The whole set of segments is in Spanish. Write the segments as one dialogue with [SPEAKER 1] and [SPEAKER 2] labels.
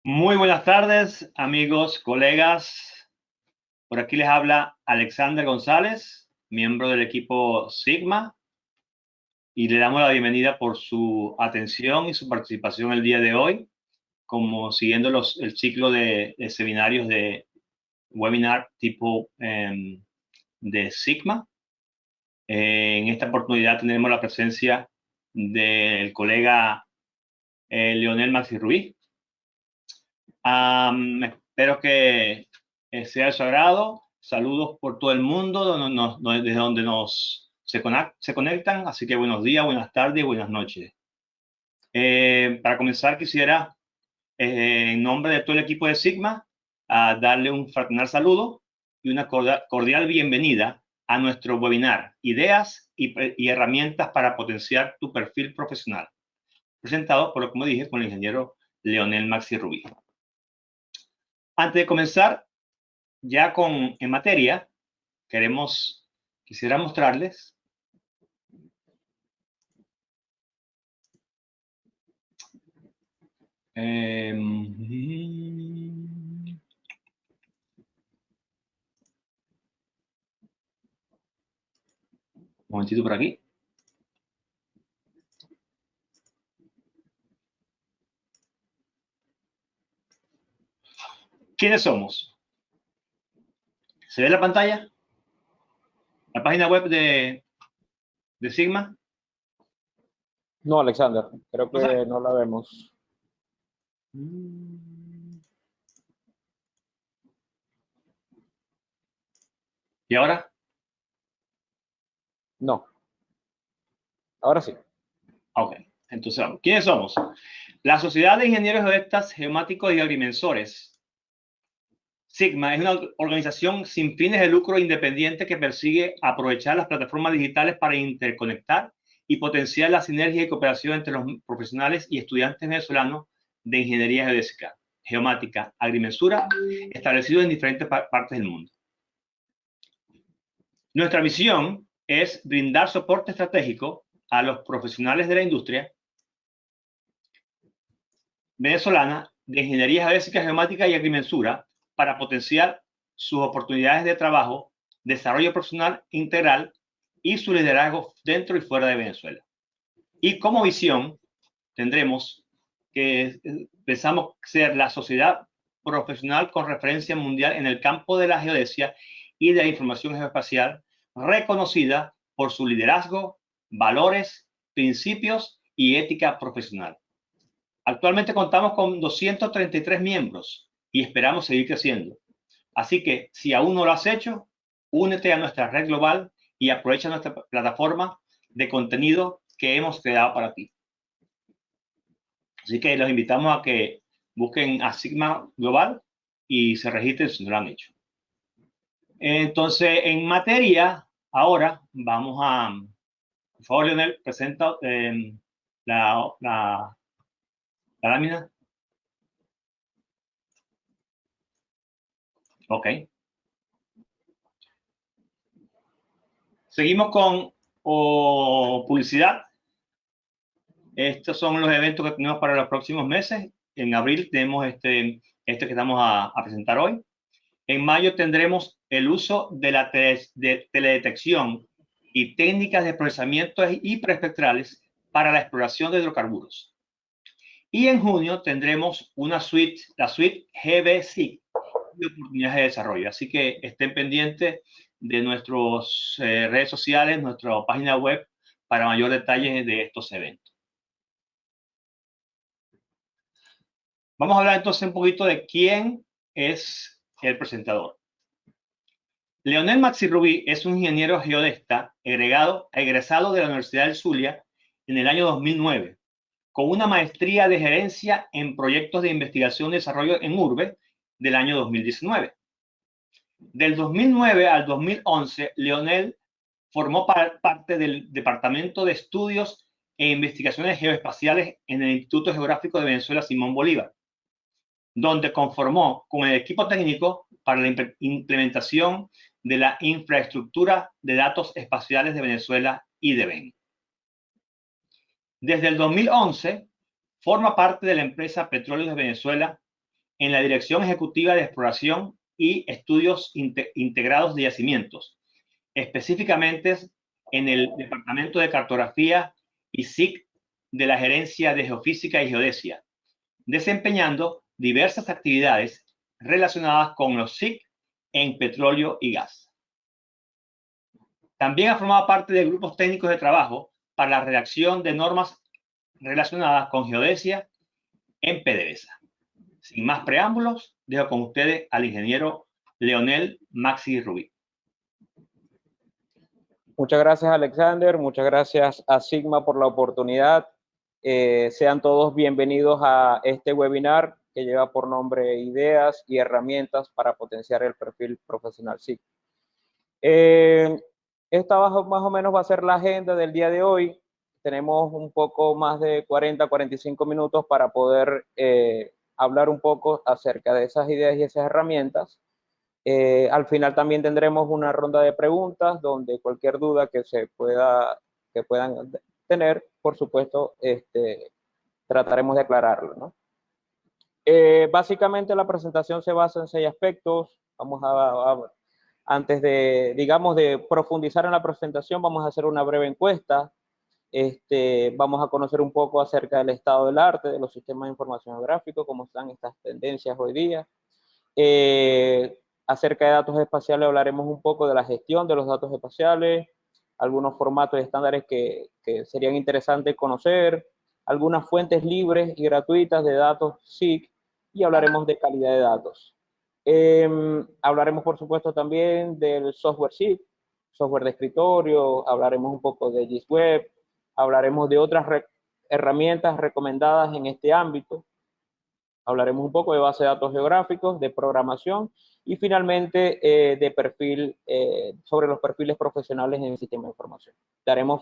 [SPEAKER 1] Muy buenas tardes, amigos, colegas. Por aquí les habla Alexander González, miembro del equipo Sigma, y le damos la bienvenida por su atención y su participación el día de hoy, como siguiendo el ciclo de seminarios de webinar tipo de Sigma. En esta oportunidad tenemos la presencia del colega Leonel Maxi Ruiz. Espero que sea de su agrado. Saludos por todo el mundo desde donde se conectan. Así que buenos días, buenas tardes, buenas noches. Para comenzar, quisiera, en nombre de todo el equipo de Sigma, darle un fraternal saludo y una cordial bienvenida a nuestro webinar Ideas y herramientas para potenciar tu perfil profesional, presentado, por lo como dije, con el ingeniero Leonel Maxi Rubí. Antes de comenzar ya en materia, quisiera mostrarles un momentito por aquí. ¿Quiénes somos? ¿Se ve la pantalla? ¿La página web de Sigma?
[SPEAKER 2] No, Alexander, creo
[SPEAKER 1] ¿No sale?
[SPEAKER 2] que no la vemos.
[SPEAKER 1] ¿Y ahora?
[SPEAKER 2] No, ahora sí.
[SPEAKER 1] Ok, entonces vamos. ¿Quiénes somos? La Sociedad de Ingenieros Geodestas, Geomáticos y Agrimensores. Sigma es una organización sin fines de lucro independiente que persigue aprovechar las plataformas digitales para interconectar y potenciar la sinergia y cooperación entre los profesionales y estudiantes venezolanos de ingeniería geodésica, geomática, agrimensura, establecidos en diferentes partes del mundo. Nuestra misión es brindar soporte estratégico a los profesionales de la industria venezolana de ingeniería geodésica, geomática y agrimensura para potenciar sus oportunidades de trabajo, desarrollo profesional integral y su liderazgo dentro y fuera de Venezuela. Y como visión tendremos que pensamos ser la sociedad profesional con referencia mundial en el campo de la geodesia y de la información geoespacial, reconocida por su liderazgo, valores, principios y ética profesional. Actualmente contamos con 233 miembros y esperamos seguir creciendo. Así que si aún no lo has hecho, únete a nuestra red global y aprovecha nuestra plataforma de contenido que hemos creado para ti. Así que los invitamos a que busquen a Sigma Global y se registren si no lo han hecho. Entonces, en materia, ahora vamos a, por favor, Leonel, presenta la lámina. Ok. Seguimos con publicidad. Estos son los eventos que tenemos para los próximos meses. En abril tenemos este que estamos a presentar hoy. En mayo tendremos el uso de la teledetección y técnicas de procesamiento hiperespectrales para la exploración de hidrocarburos. Y en junio tendremos la suite GBSIG de oportunidades de desarrollo. Así que estén pendientes de nuestras redes sociales, nuestra página web para mayor detalle de estos eventos. Vamos a hablar entonces un poquito de quién es el presentador. Leonel Maxi Rubí es un ingeniero geodesta egresado de la Universidad del Zulia en el año 2009, con una maestría de gerencia en proyectos de investigación y desarrollo en URBE del año 2019. Del 2009 al 2011, Leonel formó parte del Departamento de Estudios e Investigaciones Geoespaciales en el Instituto Geográfico de Venezuela Simón Bolívar, donde conformó con el equipo técnico para la implementación de la infraestructura de datos espaciales de Venezuela y de BEN. Desde el 2011, forma parte de la empresa Petróleos de Venezuela en la Dirección Ejecutiva de Exploración y Estudios Integrados de Yacimientos, específicamente en el Departamento de Cartografía y SIC de la Gerencia de Geofísica y Geodesia, desempeñando diversas actividades relacionadas con los SIC en petróleo y gas. También ha formado parte de grupos técnicos de trabajo para la redacción de normas relacionadas con geodesia en PDVSA. Sin más preámbulos, dejo con ustedes al ingeniero Leonel Maxi Rubí.
[SPEAKER 2] Muchas gracias, Alexander. Muchas gracias a Sigma por la oportunidad. Sean todos bienvenidos a este webinar que lleva por nombre Ideas y herramientas para potenciar el perfil profesional SIC. Esta más o menos va a ser la agenda del día de hoy. Tenemos un poco más de 40-45 minutos para poder hablar un poco acerca de esas ideas y esas herramientas. Al final también tendremos una ronda de preguntas donde cualquier duda que puedan tener, por supuesto, trataremos de aclararlo, ¿no? Básicamente la presentación se basa en 6 aspectos. Antes de, digamos, de profundizar en la presentación, vamos a hacer una breve encuesta. Vamos a conocer un poco acerca del estado del arte, de los sistemas de información geográfica, cómo están estas tendencias hoy día. Acerca de datos espaciales hablaremos un poco de la gestión de los datos espaciales, algunos formatos y estándares que serían interesantes conocer, algunas fuentes libres y gratuitas de datos SIC, y hablaremos de calidad de datos. Hablaremos, por supuesto, también del software SIC, software de escritorio, hablaremos un poco de GISWeb, hablaremos de otras herramientas recomendadas en este ámbito. Hablaremos un poco de base de datos geográficos, de programación y finalmente sobre los perfiles profesionales en el sistema de información. Daremos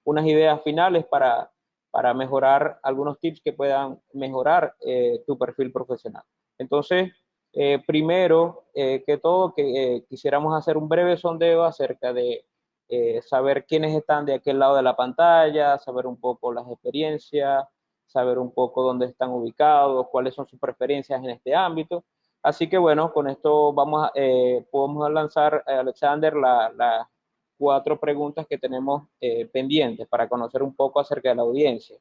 [SPEAKER 2] unas ideas finales para mejorar algunos tips que puedan mejorar tu perfil profesional. Entonces, primero que todo, quisiéramos hacer un breve sondeo acerca de saber quiénes están de aquel lado de la pantalla, saber un poco las experiencias, saber un poco dónde están ubicados, cuáles son sus preferencias en este ámbito. Así que bueno, con esto podemos lanzar, Alexander, las 4 preguntas que tenemos pendientes para conocer un poco acerca de la audiencia.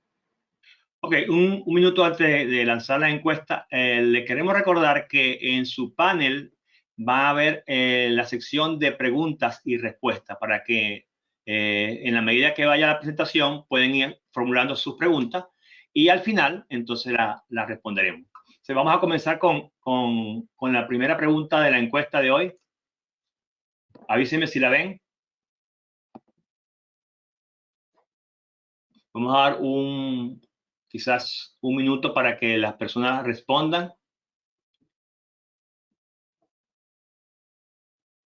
[SPEAKER 1] Ok, un minuto antes de lanzar la encuesta, le queremos recordar que en su panel va a haber la sección de preguntas y respuestas para que en la medida que vaya la presentación pueden ir formulando sus preguntas y al final entonces la responderemos. Entonces, vamos a comenzar con la primera pregunta de la encuesta de hoy. Avísenme si la ven. Vamos a dar quizás un minuto para que las personas respondan.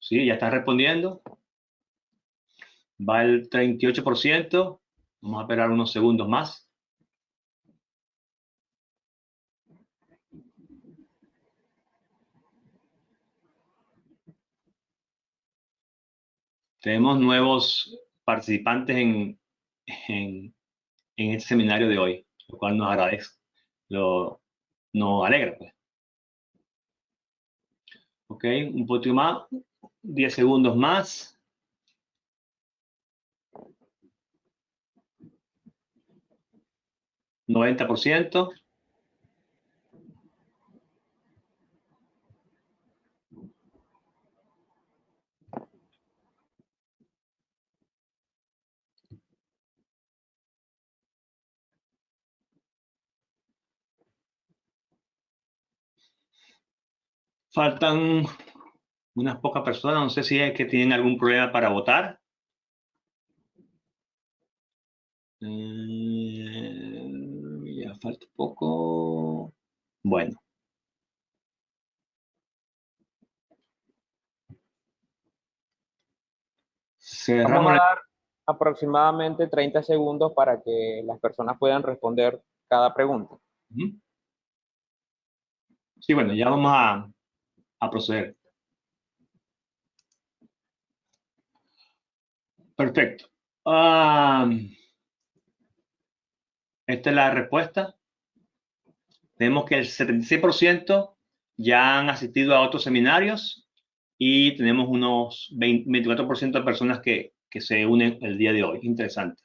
[SPEAKER 1] Sí, ya están respondiendo. Va el 38%. Vamos a esperar unos segundos más. Tenemos nuevos participantes en este seminario de hoy, lo cual nos agradece. Nos alegra, pues. Ok, un poquito más. 10 segundos más. ¿90%? Faltan unas pocas personas. No sé si es que tienen algún problema para votar. Ya falta poco. Bueno.
[SPEAKER 2] Vamos a
[SPEAKER 1] Cerramos
[SPEAKER 2] dar aproximadamente 30 segundos para que las personas puedan responder cada pregunta.
[SPEAKER 1] Sí, bueno, ya vamos a proceder. Perfecto. Esta es la respuesta. Tenemos que el 76% ya han asistido a otros seminarios y tenemos unos 24% de personas que se unen el día de hoy. Interesante.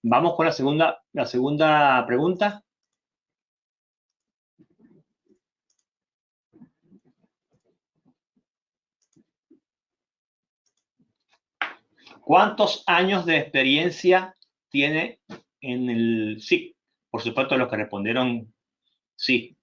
[SPEAKER 1] Vamos con la segunda pregunta. ¿Cuántos años de experiencia tiene en el SIC? Por supuesto, los que respondieron sí.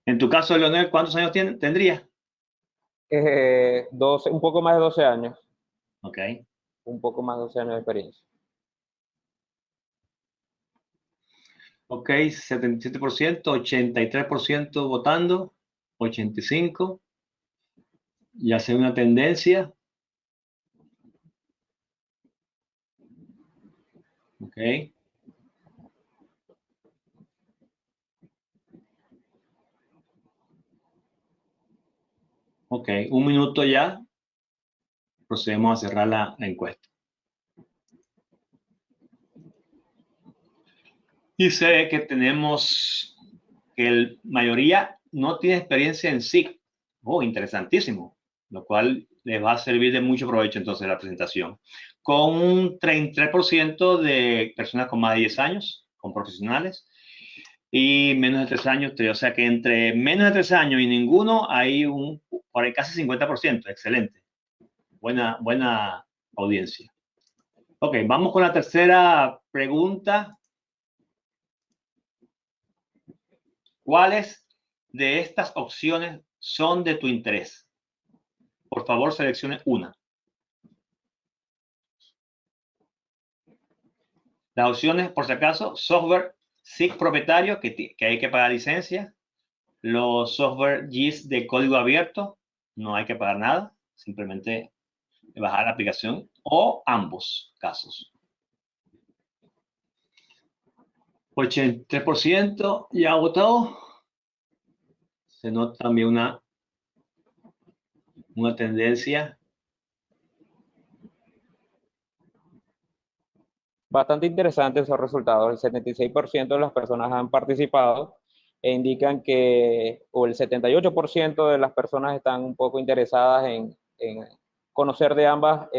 [SPEAKER 1] En tu caso, Leonel, ¿cuántos años tendría?
[SPEAKER 2] 12, un poco más de 12 años.
[SPEAKER 1] Ok.
[SPEAKER 2] Un poco más de 12 años de experiencia.
[SPEAKER 1] Ok, 77%, 83% votando, 85%. Ya sé una tendencia. Ok. Ok, un minuto ya. Procedemos a cerrar la encuesta. Y se ve que tenemos que la mayoría no tiene experiencia en SIC. Oh, interesantísimo. Lo cual les va a servir de mucho provecho entonces la presentación. Con un 33% de personas con más de 10 años, con profesionales, y menos de 3 años. O sea que entre menos de 3 años y ninguno hay por ahí casi 50%. Excelente. Buena audiencia. Ok, vamos con la tercera pregunta. ¿Cuáles de estas opciones son de tu interés? Por favor, seleccione una. Las opciones, por si acaso, software SIG propietario, que hay que pagar licencia. Los software GIS de código abierto, no hay que pagar nada, simplemente bajar la aplicación, o ambos casos. 83% ya ha votado. Se nota también una tendencia.
[SPEAKER 2] Bastante interesantes esos resultados. El 76% de las personas han participado e indican que, o el 78% de las personas están un poco interesadas en conocer de ambas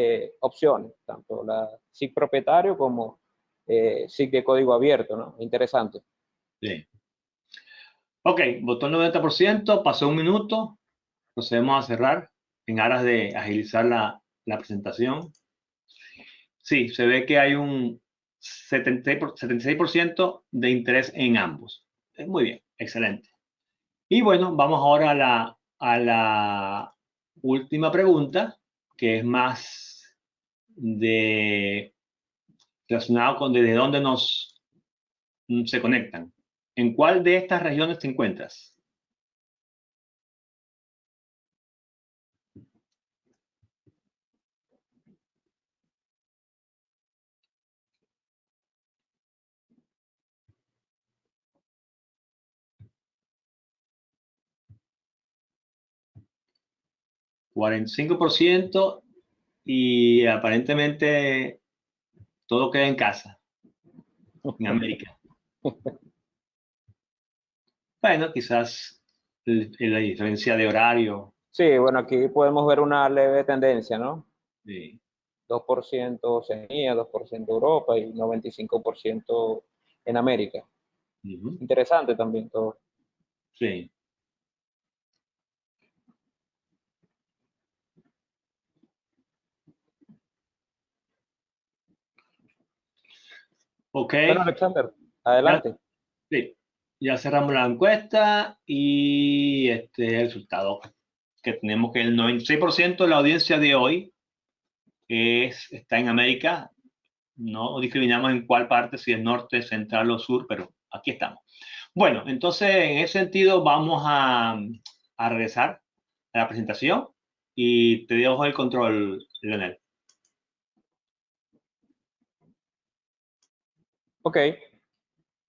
[SPEAKER 2] opciones, tanto la SIG propietario como SIG de código abierto, ¿no? Interesante.
[SPEAKER 1] Sí. Ok, votó el 90%, pasó un minuto. Procedemos a cerrar en aras de agilizar la presentación. Sí, se ve que hay un 76% de interés en ambos. Muy bien, excelente. Y bueno, vamos ahora a la última pregunta, que es más relacionado con desde dónde se conectan. ¿En cuál de estas regiones te encuentras? 45% y aparentemente todo queda en casa, en América. Bueno, quizás la diferencia de horario.
[SPEAKER 2] Sí, bueno, aquí podemos ver una leve tendencia, ¿no?
[SPEAKER 1] Sí.
[SPEAKER 2] 2% Oceanía, 2% Europa y 95% en América.
[SPEAKER 1] Ujú.
[SPEAKER 2] Interesante también todo.
[SPEAKER 1] Sí. Ok.
[SPEAKER 2] Bueno, Alexander,
[SPEAKER 1] Ya,
[SPEAKER 2] adelante.
[SPEAKER 1] sí. Ya cerramos la encuesta y el resultado que tenemos que el 96% de la audiencia de hoy está en América. No discriminamos en cuál parte, si es norte, central o sur, pero aquí estamos. Bueno, entonces en ese sentido vamos a regresar a la presentación y te dejo el control, Leonel.
[SPEAKER 2] Ok.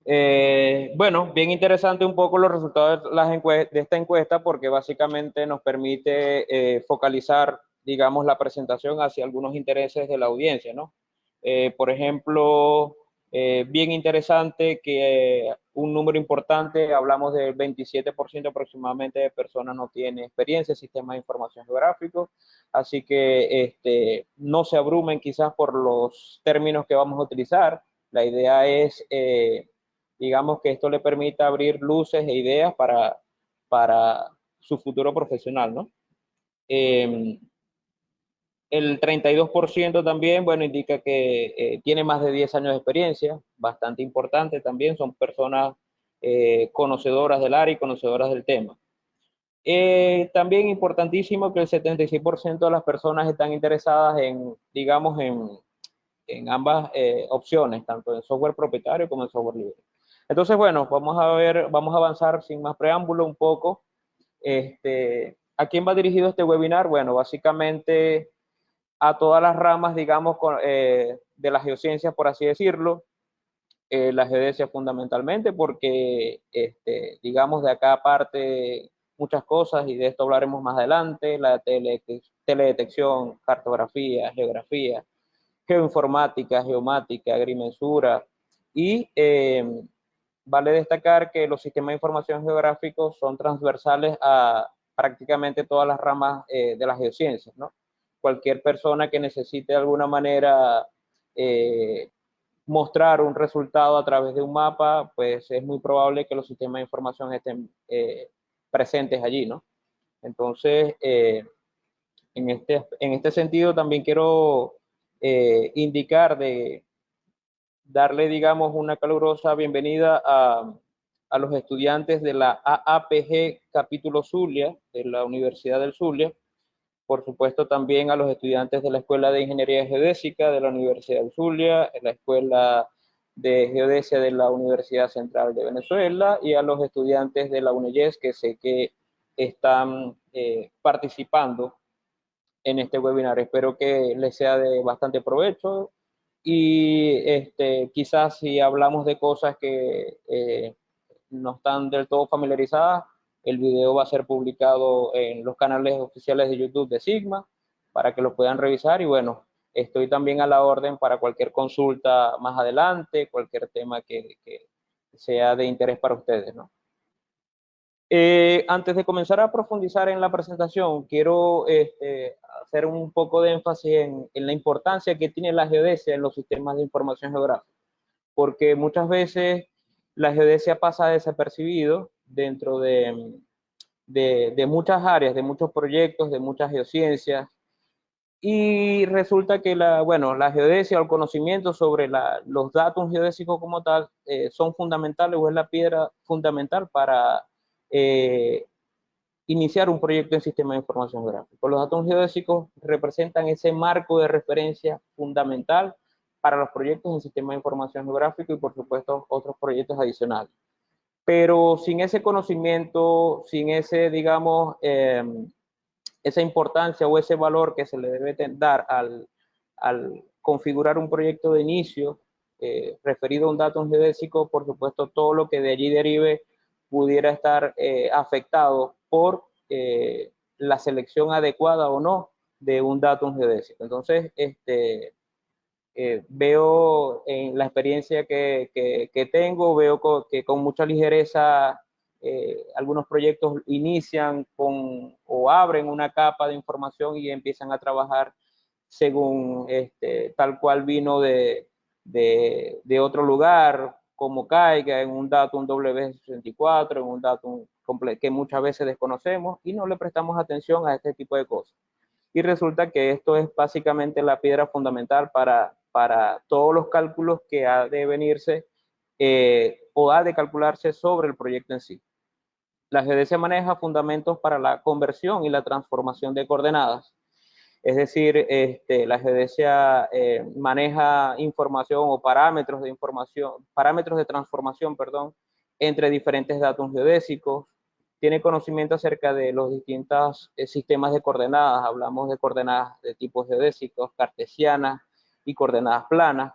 [SPEAKER 2] Bueno, bien interesante un poco los resultados de esta encuesta porque básicamente nos permite focalizar, digamos, la presentación hacia algunos intereses de la audiencia, ¿no? Por ejemplo, bien interesante que un número importante, hablamos del 27% aproximadamente de personas no tiene experiencia en sistemas de información geográfico, así que no se abrumen quizás por los términos que vamos a utilizar. La idea es digamos que esto le permita abrir luces e ideas para su futuro profesional, ¿no? Eh, el 32% también, bueno, indica que tiene más de 10 años de experiencia, bastante importante también, son personas conocedoras del área y conocedoras del tema. También importantísimo que el 76% de las personas están interesadas en, digamos, en ambas opciones, tanto en software propietario como en software libre. Entonces, bueno, vamos a ver, vamos a avanzar sin más preámbulo un poco. ¿A quién va dirigido este webinar? Bueno, básicamente a todas las ramas, digamos, de las geociencias, por así decirlo. La geodesia fundamentalmente, porque, digamos, de acá aparte muchas cosas, y de esto hablaremos más adelante, la teledetección, cartografía, geografía, geoinformática, geomática, agrimensura, y vale destacar que los sistemas de información geográficos son transversales a prácticamente todas las ramas de las geociencias, ¿no? Cualquier persona que necesite de alguna manera mostrar un resultado a través de un mapa, pues es muy probable que los sistemas de información estén presentes allí, ¿no? Entonces, en este sentido también quiero indicar de darle, digamos, una calurosa bienvenida a los estudiantes de la AAPG capítulo Zulia, de la Universidad del Zulia, por supuesto también a los estudiantes de la Escuela de Ingeniería Geodésica de la Universidad del Zulia, la Escuela de Geodesia de la Universidad Central de Venezuela y a los estudiantes de la UNEYES que sé que están participando en este webinar. Espero que les sea de bastante provecho y quizás si hablamos de cosas que no están del todo familiarizadas, el video va a ser publicado en los canales oficiales de YouTube de Sigma para que lo puedan revisar y bueno, estoy también a la orden para cualquier consulta más adelante, cualquier tema que sea de interés para ustedes, ¿no? Antes de comenzar a profundizar en la presentación, quiero hacer un poco de énfasis en la importancia que tiene la geodesia en los sistemas de información geográfica, porque muchas veces la geodesia pasa desapercibido dentro de muchas áreas, de muchos proyectos, de muchas geociencias, y resulta que bueno, la geodesia o el conocimiento sobre los datos geodésicos como tal son fundamentales o es la piedra fundamental para iniciar un proyecto en sistema de información geográfica. Los datos geodésicos representan ese marco de referencia fundamental para los proyectos en sistema de información geográfico y por supuesto otros proyectos adicionales. Pero sin ese conocimiento, sin ese, digamos, esa importancia o ese valor que se le debe dar al configurar un proyecto de inicio referido a un dato geodésico, por supuesto todo lo que de allí derive pudiera estar afectado por la selección adecuada o no de un dato geodésico. Entonces, veo en la experiencia que tengo, veo que con mucha ligereza algunos proyectos inician con o abren una capa de información y empiezan a trabajar según tal cual vino de otro lugar, como caiga en un datum W64, en un datum que muchas veces desconocemos y no le prestamos atención a este tipo de cosas. Y resulta que esto es básicamente la piedra fundamental para todos los cálculos que ha de venirse o ha de calcularse sobre el proyecto en sí. La geodesia maneja fundamentos para la conversión y la transformación de coordenadas. Es decir, la geodesia maneja información o parámetros de información, parámetros de transformación, perdón, entre diferentes datos geodésicos. Tiene conocimiento acerca de los distintos sistemas de coordenadas. Hablamos de coordenadas de tipos geodésicos, cartesianas y coordenadas planas.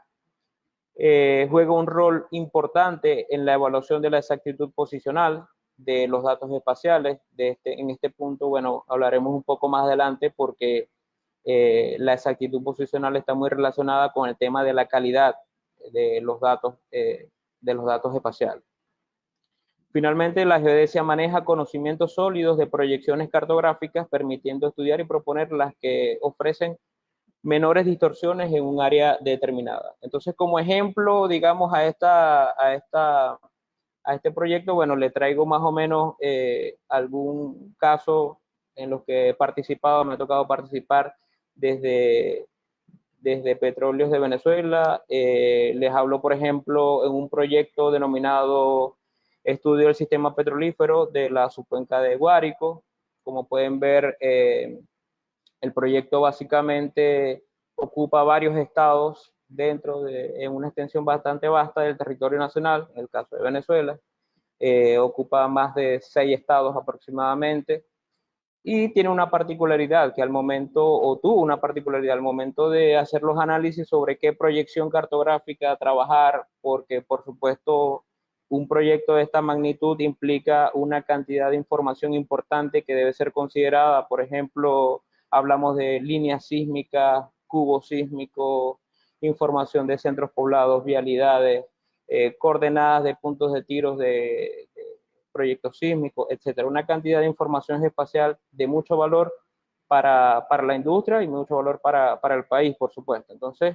[SPEAKER 2] juega un rol importante en la evaluación de la exactitud posicional de los datos espaciales. En este punto, bueno, hablaremos un poco más adelante porque la exactitud posicional está muy relacionada con el tema de la calidad de los datos espaciales. Finalmente, la geodesia maneja conocimientos sólidos de proyecciones cartográficas, permitiendo estudiar y proponer las que ofrecen menores distorsiones en un área determinada. Entonces, como ejemplo, digamos, a este proyecto, bueno, le traigo más o menos algún caso en los que he participado, me ha tocado participar desde, desde Petróleos de Venezuela. Les hablo, por ejemplo, en un proyecto denominado Estudio del Sistema Petrolífero de la Subcuenca de Guárico. Como pueden ver, el proyecto básicamente ocupa varios estados en una extensión bastante vasta del territorio nacional, en el caso de Venezuela. Ocupa más de 6 estados aproximadamente, y tiene una particularidad que al momento, o tuvo una particularidad al momento de hacer los análisis sobre qué proyección cartográfica trabajar, porque por supuesto un proyecto de esta magnitud implica una cantidad de información importante que debe ser considerada. Por ejemplo, hablamos de líneas sísmicas, cubos sísmicos, información de centros poblados, vialidades, coordenadas de puntos de tiros de proyectos sísmicos, etcétera. Una cantidad de información espacial de mucho valor para la industria y mucho valor para el país, por supuesto. Entonces,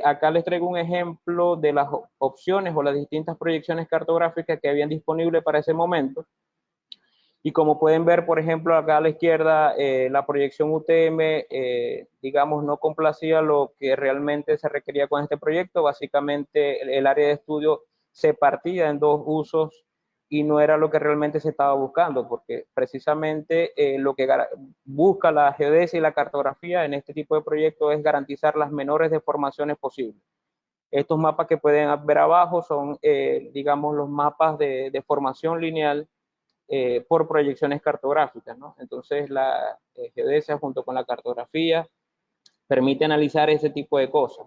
[SPEAKER 2] acá les traigo un ejemplo de las opciones o las distintas proyecciones cartográficas que habían disponibles para ese momento. Y como pueden ver, por ejemplo, acá a la izquierda, la proyección UTM, digamos, no complacía lo que realmente se requería con este proyecto. Básicamente, el área de estudio se partía en dos usos y no era lo que realmente se estaba buscando, porque precisamente lo que busca la geodesia y la cartografía en este tipo de proyectos es garantizar las menores deformaciones posibles. Estos mapas que pueden ver abajo son, digamos, los mapas de formación lineal por proyecciones cartográficas, ¿no? Entonces, la geodesia junto con la cartografía permite analizar ese tipo de cosas,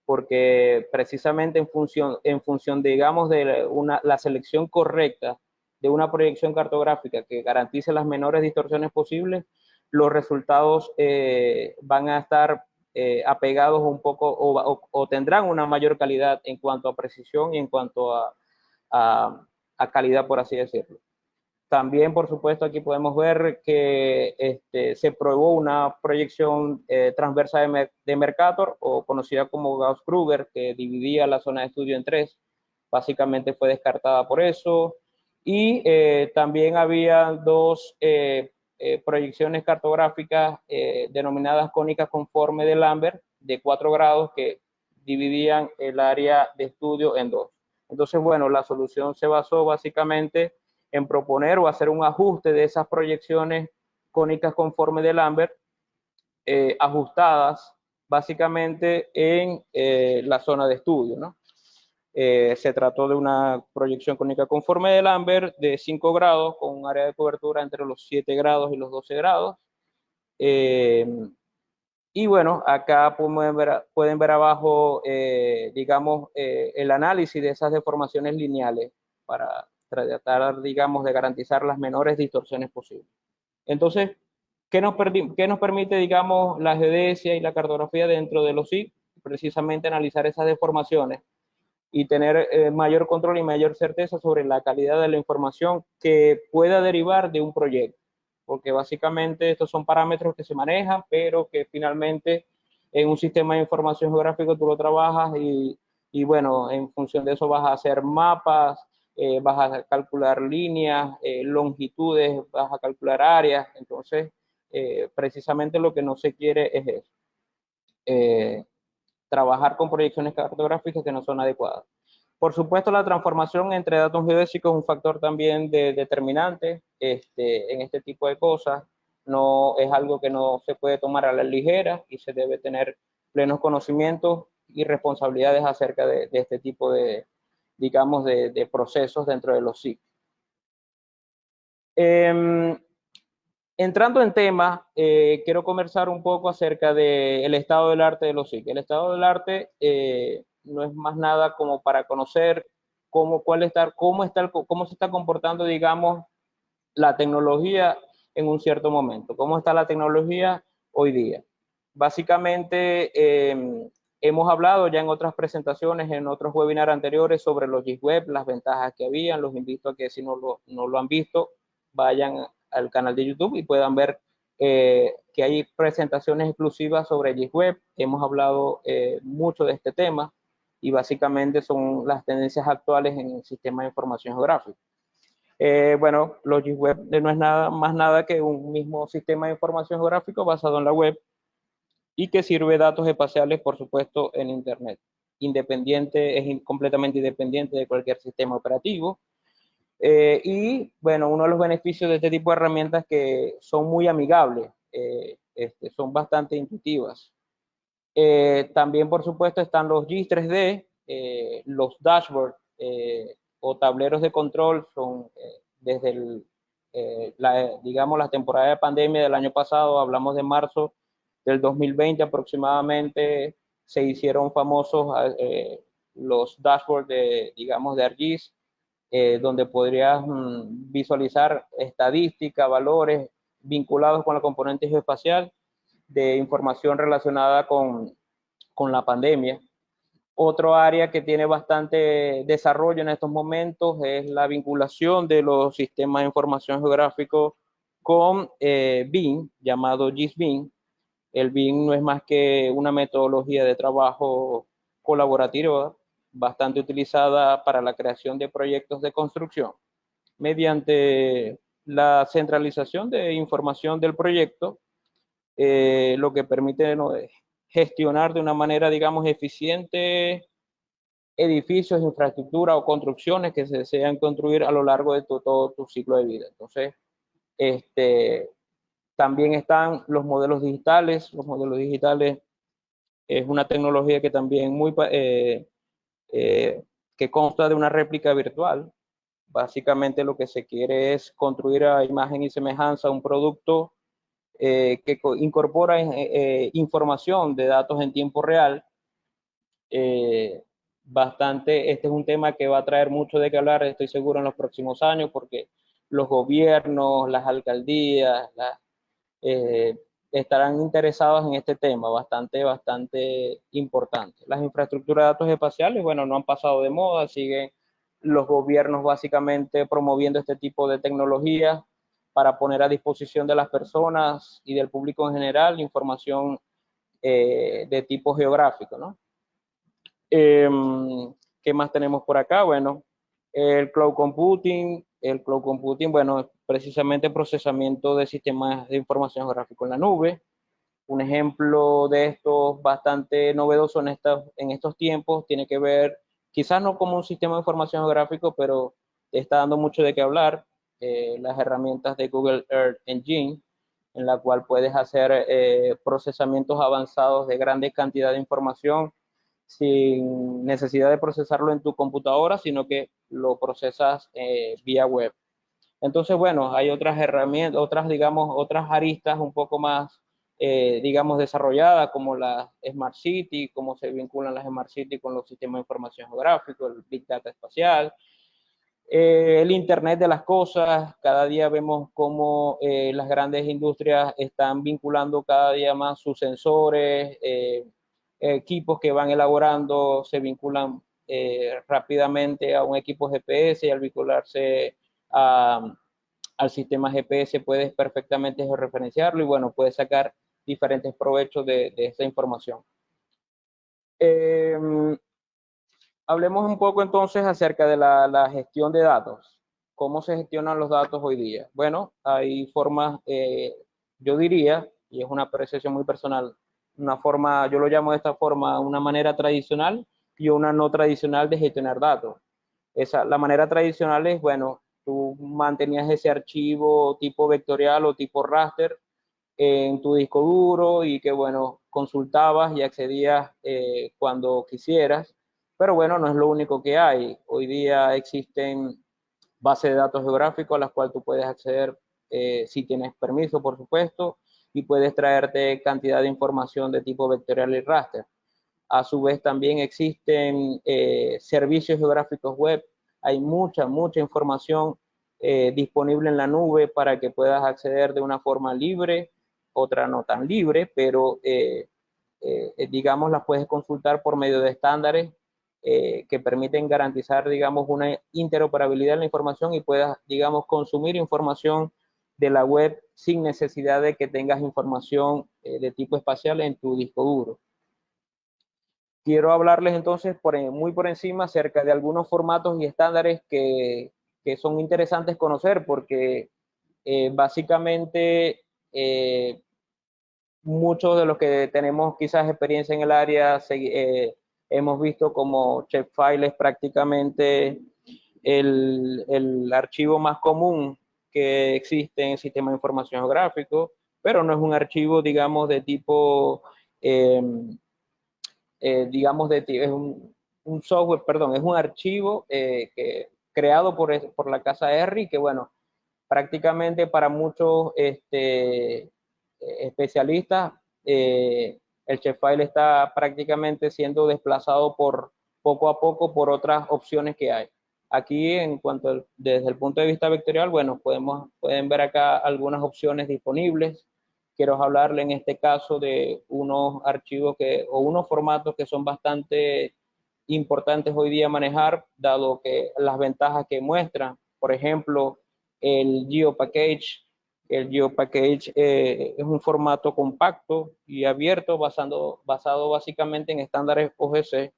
[SPEAKER 2] porque precisamente en función digamos, de la selección correcta de una proyección cartográfica que garantice las menores distorsiones posibles, los resultados van a estar apegados un poco o tendrán una mayor calidad en cuanto a precisión y en cuanto a calidad, por así decirlo. También, por supuesto, aquí podemos ver que se probó una proyección transversa de Mercator, o conocida como Gauss-Kruger, que dividía la zona de estudio en tres. Básicamente fue descartada por eso. Y también había dos proyecciones cartográficas denominadas cónicas conforme de Lambert, de 4 grados, que dividían el área de estudio en dos. Entonces, bueno, la solución se basó básicamente en proponer o hacer un ajuste de esas proyecciones cónicas conforme de Lambert, ajustadas básicamente en la zona de estudio, ¿no? Se trató de una proyección cónica conforme de Lambert de 5 grados con un área de cobertura entre los 7 grados y los 12 grados. Y bueno, acá pueden ver abajo, digamos, el análisis de esas deformaciones lineales para tratar, digamos, de garantizar las menores distorsiones posibles. Entonces, ¿qué nos permite, digamos, la geodesia y la cartografía dentro de los SIC? Precisamente analizar esas deformaciones y tener mayor control y mayor certeza sobre la calidad de la información que pueda derivar de un proyecto, porque básicamente estos son parámetros que se manejan, pero que finalmente en un sistema de información geográfico tú lo trabajas y bueno, en función de eso vas a hacer mapas, vas a calcular líneas, longitudes, vas a calcular áreas. Entonces, precisamente lo que no se quiere es eso. Trabajar con proyecciones cartográficas que no son adecuadas. Por supuesto, la transformación entre datos geodésicos es un factor también determinante en este tipo de cosas. No es algo que no se puede tomar a la ligera y se debe tener plenos conocimientos y responsabilidades acerca de este tipo de, digamos, de procesos dentro de los SIC. Entrando en tema, quiero conversar un poco acerca del estado del arte de los SIC. El estado del arte no es más nada como para conocer cómo se está comportando, digamos, la tecnología en un cierto momento, cómo está la tecnología hoy día. Básicamente, hemos hablado ya en otras presentaciones, en otros webinars anteriores sobre los GIS web, las ventajas que habían. Los invito a que si no lo han visto, vayan al canal de YouTube y puedan ver que hay presentaciones exclusivas sobre GIS web. Hemos hablado mucho de este tema y básicamente son las tendencias actuales en el sistema de información geográfica. Bueno, los GIS web no es más nada que un mismo sistema de información geográfico basado en la web y que sirve datos espaciales, por supuesto, en Internet. Completamente independiente de cualquier sistema operativo. Y bueno, uno de los beneficios de este tipo de herramientas es que son muy amigables, son bastante intuitivas. También, por supuesto, están los GIS 3D, los dashboards o tableros de control, son desde digamos, la temporada de pandemia del año pasado, hablamos de marzo del 2020 aproximadamente, se hicieron famosos los dashboards digamos, de ArcGIS, donde podrías visualizar estadísticas, valores vinculados con la componente geoespacial de información relacionada con la pandemia. Otro área que tiene bastante desarrollo en estos momentos es la vinculación de los sistemas de información geográfico con BIM, llamado GIS-BIM. El BIM no es más que una metodología de trabajo colaborativa bastante utilizada para la creación de proyectos de construcción. Mediante la centralización de información del proyecto, lo que permite, ¿no?, gestionar de una manera, digamos, eficiente edificios, infraestructura o construcciones que se desean construir a lo largo de todo tu ciclo de vida. Entonces, también están los modelos digitales. Los modelos digitales es una tecnología que también que consta de una réplica virtual. Básicamente lo que se quiere es construir a imagen y semejanza un producto que incorpora información de datos en tiempo real. Este es un tema que va a traer mucho de qué hablar, estoy seguro, en los próximos años, porque los gobiernos, las alcaldías, eh, estarán interesados en este tema, bastante importante. Las infraestructuras de datos espaciales, bueno, no han pasado de moda, siguen los gobiernos básicamente promoviendo este tipo de tecnologías para poner a disposición de las personas y del público en general información de tipo geográfico, ¿no? ¿Qué más tenemos por acá? Bueno, el cloud computing. El cloud computing, bueno, es precisamente procesamiento de sistemas de información geográfico en la nube. Un ejemplo de esto bastante novedoso en estos tiempos tiene que ver, quizás no como un sistema de información geográfico, pero está dando mucho de qué hablar, las herramientas de Google Earth Engine, en la cual puedes hacer procesamientos avanzados de grandes cantidades de información sin necesidad de procesarlo en tu computadora, sino que lo procesas vía web. Entonces, bueno, hay otras herramientas, digamos, otras aristas un poco más, digamos, desarrolladas, como la Smart City, cómo se vinculan las Smart City con los sistemas de información geográfico, el Big Data espacial, el Internet de las cosas. Cada día vemos cómo las grandes industrias están vinculando cada día más sus sensores, equipos que van elaborando, se vinculan rápidamente a un equipo GPS, y al vincularse al sistema GPS puedes perfectamente georreferenciarlo y bueno, puedes sacar diferentes provechos de esta información. Hablemos un poco entonces acerca de la gestión de datos. ¿Cómo se gestionan los datos hoy día? Bueno, hay formas, yo diría, y es una apreciación muy personal, una forma, yo lo llamo de esta forma, una manera tradicional y una no tradicional de gestionar datos. La manera tradicional es, bueno, tú mantenías ese archivo tipo vectorial o tipo raster en tu disco duro y que, bueno, consultabas y accedías cuando quisieras. Pero bueno, no es lo único que hay. Hoy día existen bases de datos geográficos a las cuales tú puedes acceder si tienes permiso, por supuesto, y puedes traerte cantidad de información de tipo vectorial y raster. A su vez también existen servicios geográficos web. Hay mucha información disponible en la nube para que puedas acceder de una forma libre, otra no tan libre, pero digamos las puedes consultar por medio de estándares que permiten garantizar, digamos, una interoperabilidad en la información y puedas, digamos, consumir información de la web sin necesidad de que tengas información de tipo espacial en tu disco duro. Quiero hablarles entonces muy por encima acerca de algunos formatos y estándares que son interesantes conocer porque básicamente muchos de los que tenemos quizás experiencia en el área hemos visto como Shapefile es prácticamente el archivo más común que existe en el sistema de información geográfico, pero no es un archivo, digamos, de tipo digamos, es un software, perdón, es un archivo creado por la casa ERRI, que bueno, prácticamente para muchos especialistas, el Shapefile está prácticamente siendo desplazado poco a poco por otras opciones que hay. Aquí, desde el punto de vista vectorial, bueno, pueden ver acá algunas opciones disponibles. Quiero hablarle en este caso de unos archivos o unos formatos que son bastante importantes hoy día manejar, dado que las ventajas que muestran. Por ejemplo, el GeoPackage. El GeoPackage es un formato compacto y abierto basado básicamente en estándares OGC,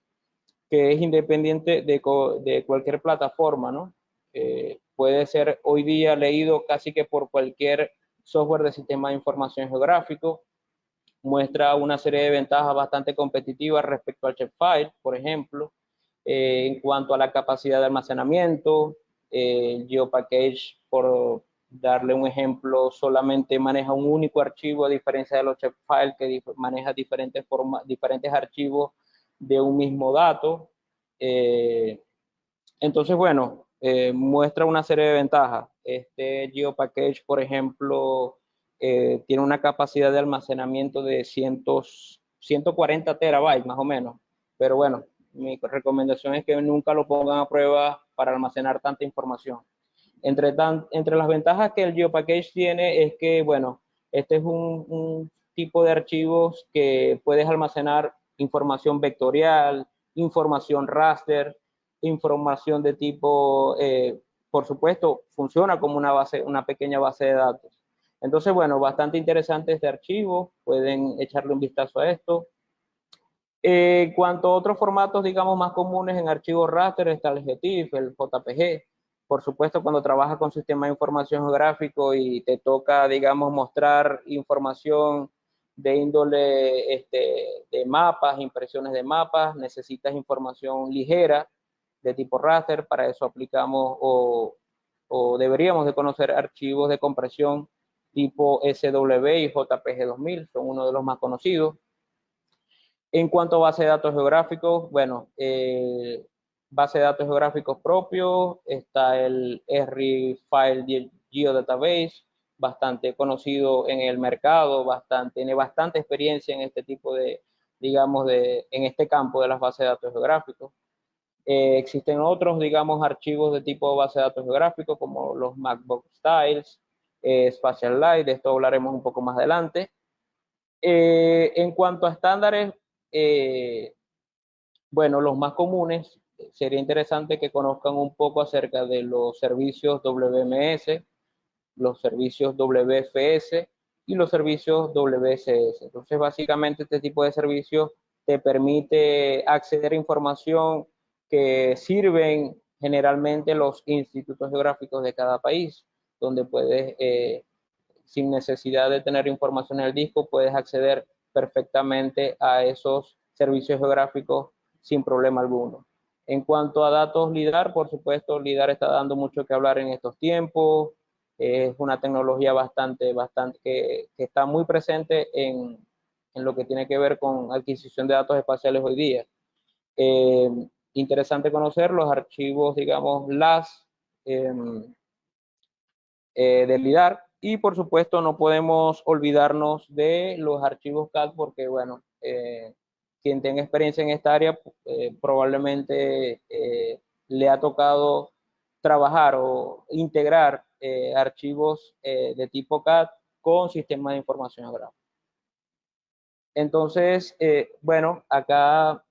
[SPEAKER 2] que es independiente de cualquier plataforma, ¿no? Puede ser hoy día leído casi que por cualquier software de sistema de información geográfico. Muestra una serie de ventajas bastante competitivas respecto al Shapefile, por ejemplo, en cuanto a la capacidad de almacenamiento. GeoPackage, por darle un ejemplo, solamente maneja un único archivo, a diferencia de los Shapefile que maneja diferentes archivos de un mismo dato. Entonces, bueno, muestra una serie de ventajas. Este GeoPackage, por ejemplo, tiene una capacidad de almacenamiento de 140 terabytes más o menos. Pero bueno, mi recomendación es que nunca lo pongan a prueba para almacenar tanta información. Entre las ventajas que el GeoPackage tiene es que, bueno, este es un tipo de archivos que puedes almacenar información vectorial, información raster, información de tipo, por supuesto, funciona como una pequeña base de datos. Entonces, bueno, bastante interesante este archivo, pueden echarle un vistazo a esto. En cuanto a otros formatos, digamos, más comunes en archivos raster, está el GTIF, el JPG. Por supuesto, cuando trabajas con sistemas de información geográfico y te toca, digamos, mostrar información de índole de mapas, impresiones de mapas, necesitas información ligera de tipo raster. Para eso aplicamos o deberíamos de conocer archivos de compresión tipo SW y JPG 2000, son uno de los más conocidos. En cuanto a base de datos geográficos, bueno, base de datos geográficos propios, está el ERRI File Geodatabase, bastante conocido en el mercado, tiene bastante experiencia en este tipo de, digamos, en este campo de las bases de datos geográficos. Existen otros, digamos, archivos de tipo base de datos geográficos, como los Macbook Styles, Spatialite, de esto hablaremos un poco más adelante. En cuanto a estándares, bueno, los más comunes, sería interesante que conozcan un poco acerca de los servicios WMS, los servicios WFS y los servicios WSS. Entonces, básicamente, este tipo de servicios te permite acceder a información que sirven generalmente los institutos geográficos de cada país, donde puedes, sin necesidad de tener información en el disco, puedes acceder perfectamente a esos servicios geográficos sin problema alguno. En cuanto a datos LIDAR, por supuesto, LIDAR está dando mucho que hablar en estos tiempos. Es una tecnología que está muy presente en lo que tiene que ver con adquisición de datos espaciales hoy día. Interesante conocer los archivos, digamos, LAS de LIDAR. Y por supuesto no podemos olvidarnos de los archivos CAD porque, bueno, quien tenga experiencia en esta área probablemente le ha tocado trabajar o integrar archivos de tipo CAD con sistemas de información geográfica. Entonces, bueno, acá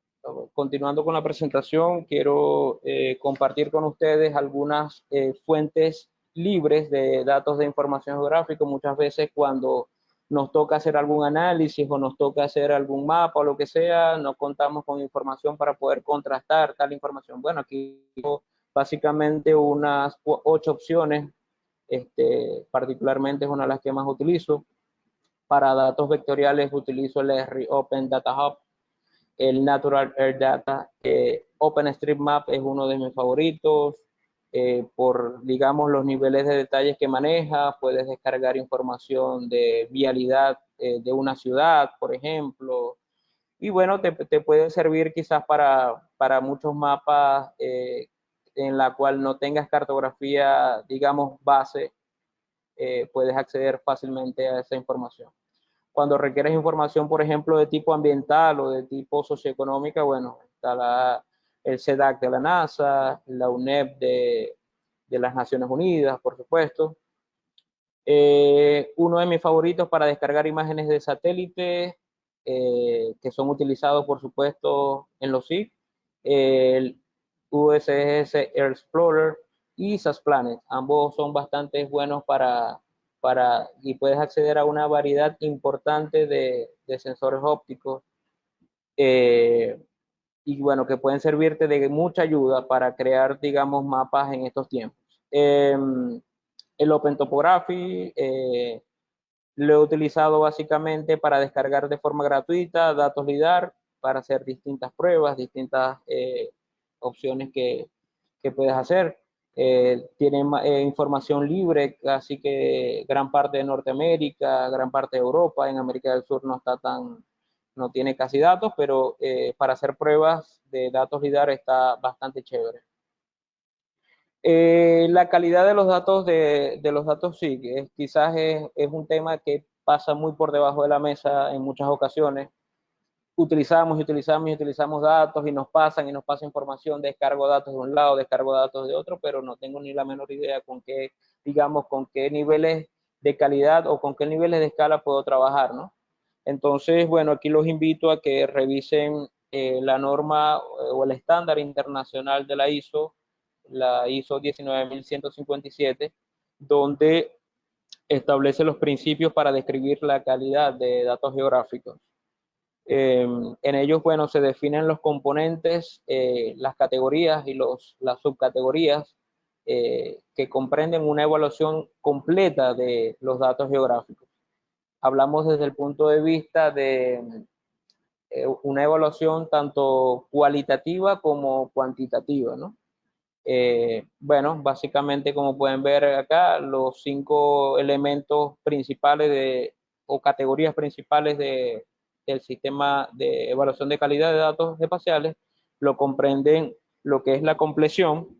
[SPEAKER 2] continuando con la presentación, quiero compartir con ustedes algunas fuentes libres de datos de información geográfica. Muchas veces cuando nos toca hacer algún análisis o nos toca hacer algún mapa o lo que sea, no contamos con información para poder contrastar tal información. Bueno, aquí tengo básicamente unas 8 opciones, particularmente es una de las que más utilizo. Para datos vectoriales utilizo el R Open Data Hub, el Natural Air Data, OpenStreetMap es uno de mis favoritos, por, digamos, los niveles de detalles que maneja. Puedes descargar información de vialidad de una ciudad, por ejemplo, y bueno, te puede servir quizás para muchos mapas en la cual no tengas cartografía, digamos, base, puedes acceder fácilmente a esa información. Cuando requieres información, por ejemplo, de tipo ambiental o de tipo socioeconómica, bueno, está el CEDAC de la NASA, la UNEP de las Naciones Unidas, por supuesto. Uno de mis favoritos para descargar imágenes de satélite, que son utilizados, por supuesto, en los SIG, el USS Air Explorer y SAS Planet. Ambos son bastante buenos y puedes acceder a una variedad importante de sensores ópticos, y bueno, que pueden servirte de mucha ayuda para crear, digamos, mapas en estos tiempos. El Open Topography lo he utilizado básicamente para descargar de forma gratuita datos LIDAR para hacer distintas pruebas, distintas opciones que puedes hacer. Tiene información libre, así que gran parte de Norteamérica, gran parte de Europa, en América del Sur no tiene casi datos, pero para hacer pruebas de datos LIDAR está bastante chévere. La calidad de los datos los datos sí, quizás es un tema que pasa muy por debajo de la mesa en muchas ocasiones. Utilizamos datos y nos pasan información, descargo datos de un lado, descargo datos de otro, pero no tengo ni la menor idea con qué, digamos, con qué niveles de calidad o con qué niveles de escala puedo trabajar, ¿no? Entonces, bueno, aquí los invito a que revisen la norma o el estándar internacional de la ISO 19157, donde establece los principios para describir la calidad de datos geográficos. En ellos, bueno, se definen los componentes, las categorías y las subcategorías que comprenden una evaluación completa de los datos geográficos. Hablamos desde el punto de vista de una evaluación tanto cualitativa como cuantitativa, ¿no? Bueno, básicamente, como pueden ver acá, los 5 elementos principales o categorías principales del sistema de evaluación de calidad de datos espaciales lo comprenden lo que es la compleción,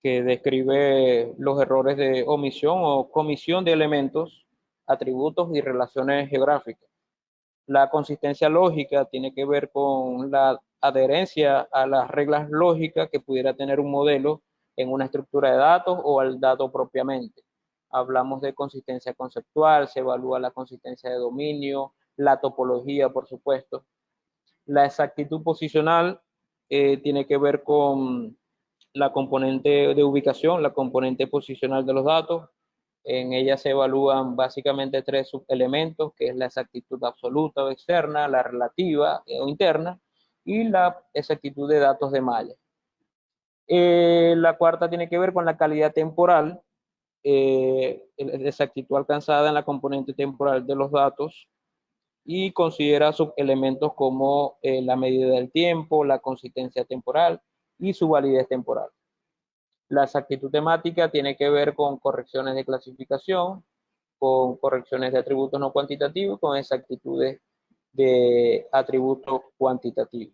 [SPEAKER 2] que describe los errores de omisión o comisión de elementos, atributos y relaciones geográficas. La consistencia lógica tiene que ver con la adherencia a las reglas lógicas que pudiera tener un modelo en una estructura de datos o al dato propiamente. Hablamos de consistencia conceptual, se evalúa la consistencia de dominio, la topología, por supuesto. La exactitud posicional tiene que ver con la componente de ubicación, la componente posicional de los datos. En ella se evalúan básicamente 3 subelementos, que es la exactitud absoluta o externa, la relativa o interna, y la exactitud de datos de malla. La cuarta tiene que ver con la calidad temporal, la exactitud alcanzada en la componente temporal de los datos, y considera subelementos como la medida del tiempo, la consistencia temporal y su validez temporal. La exactitud temática tiene que ver con correcciones de clasificación, con correcciones de atributos no cuantitativos, con exactitudes de atributos cuantitativos.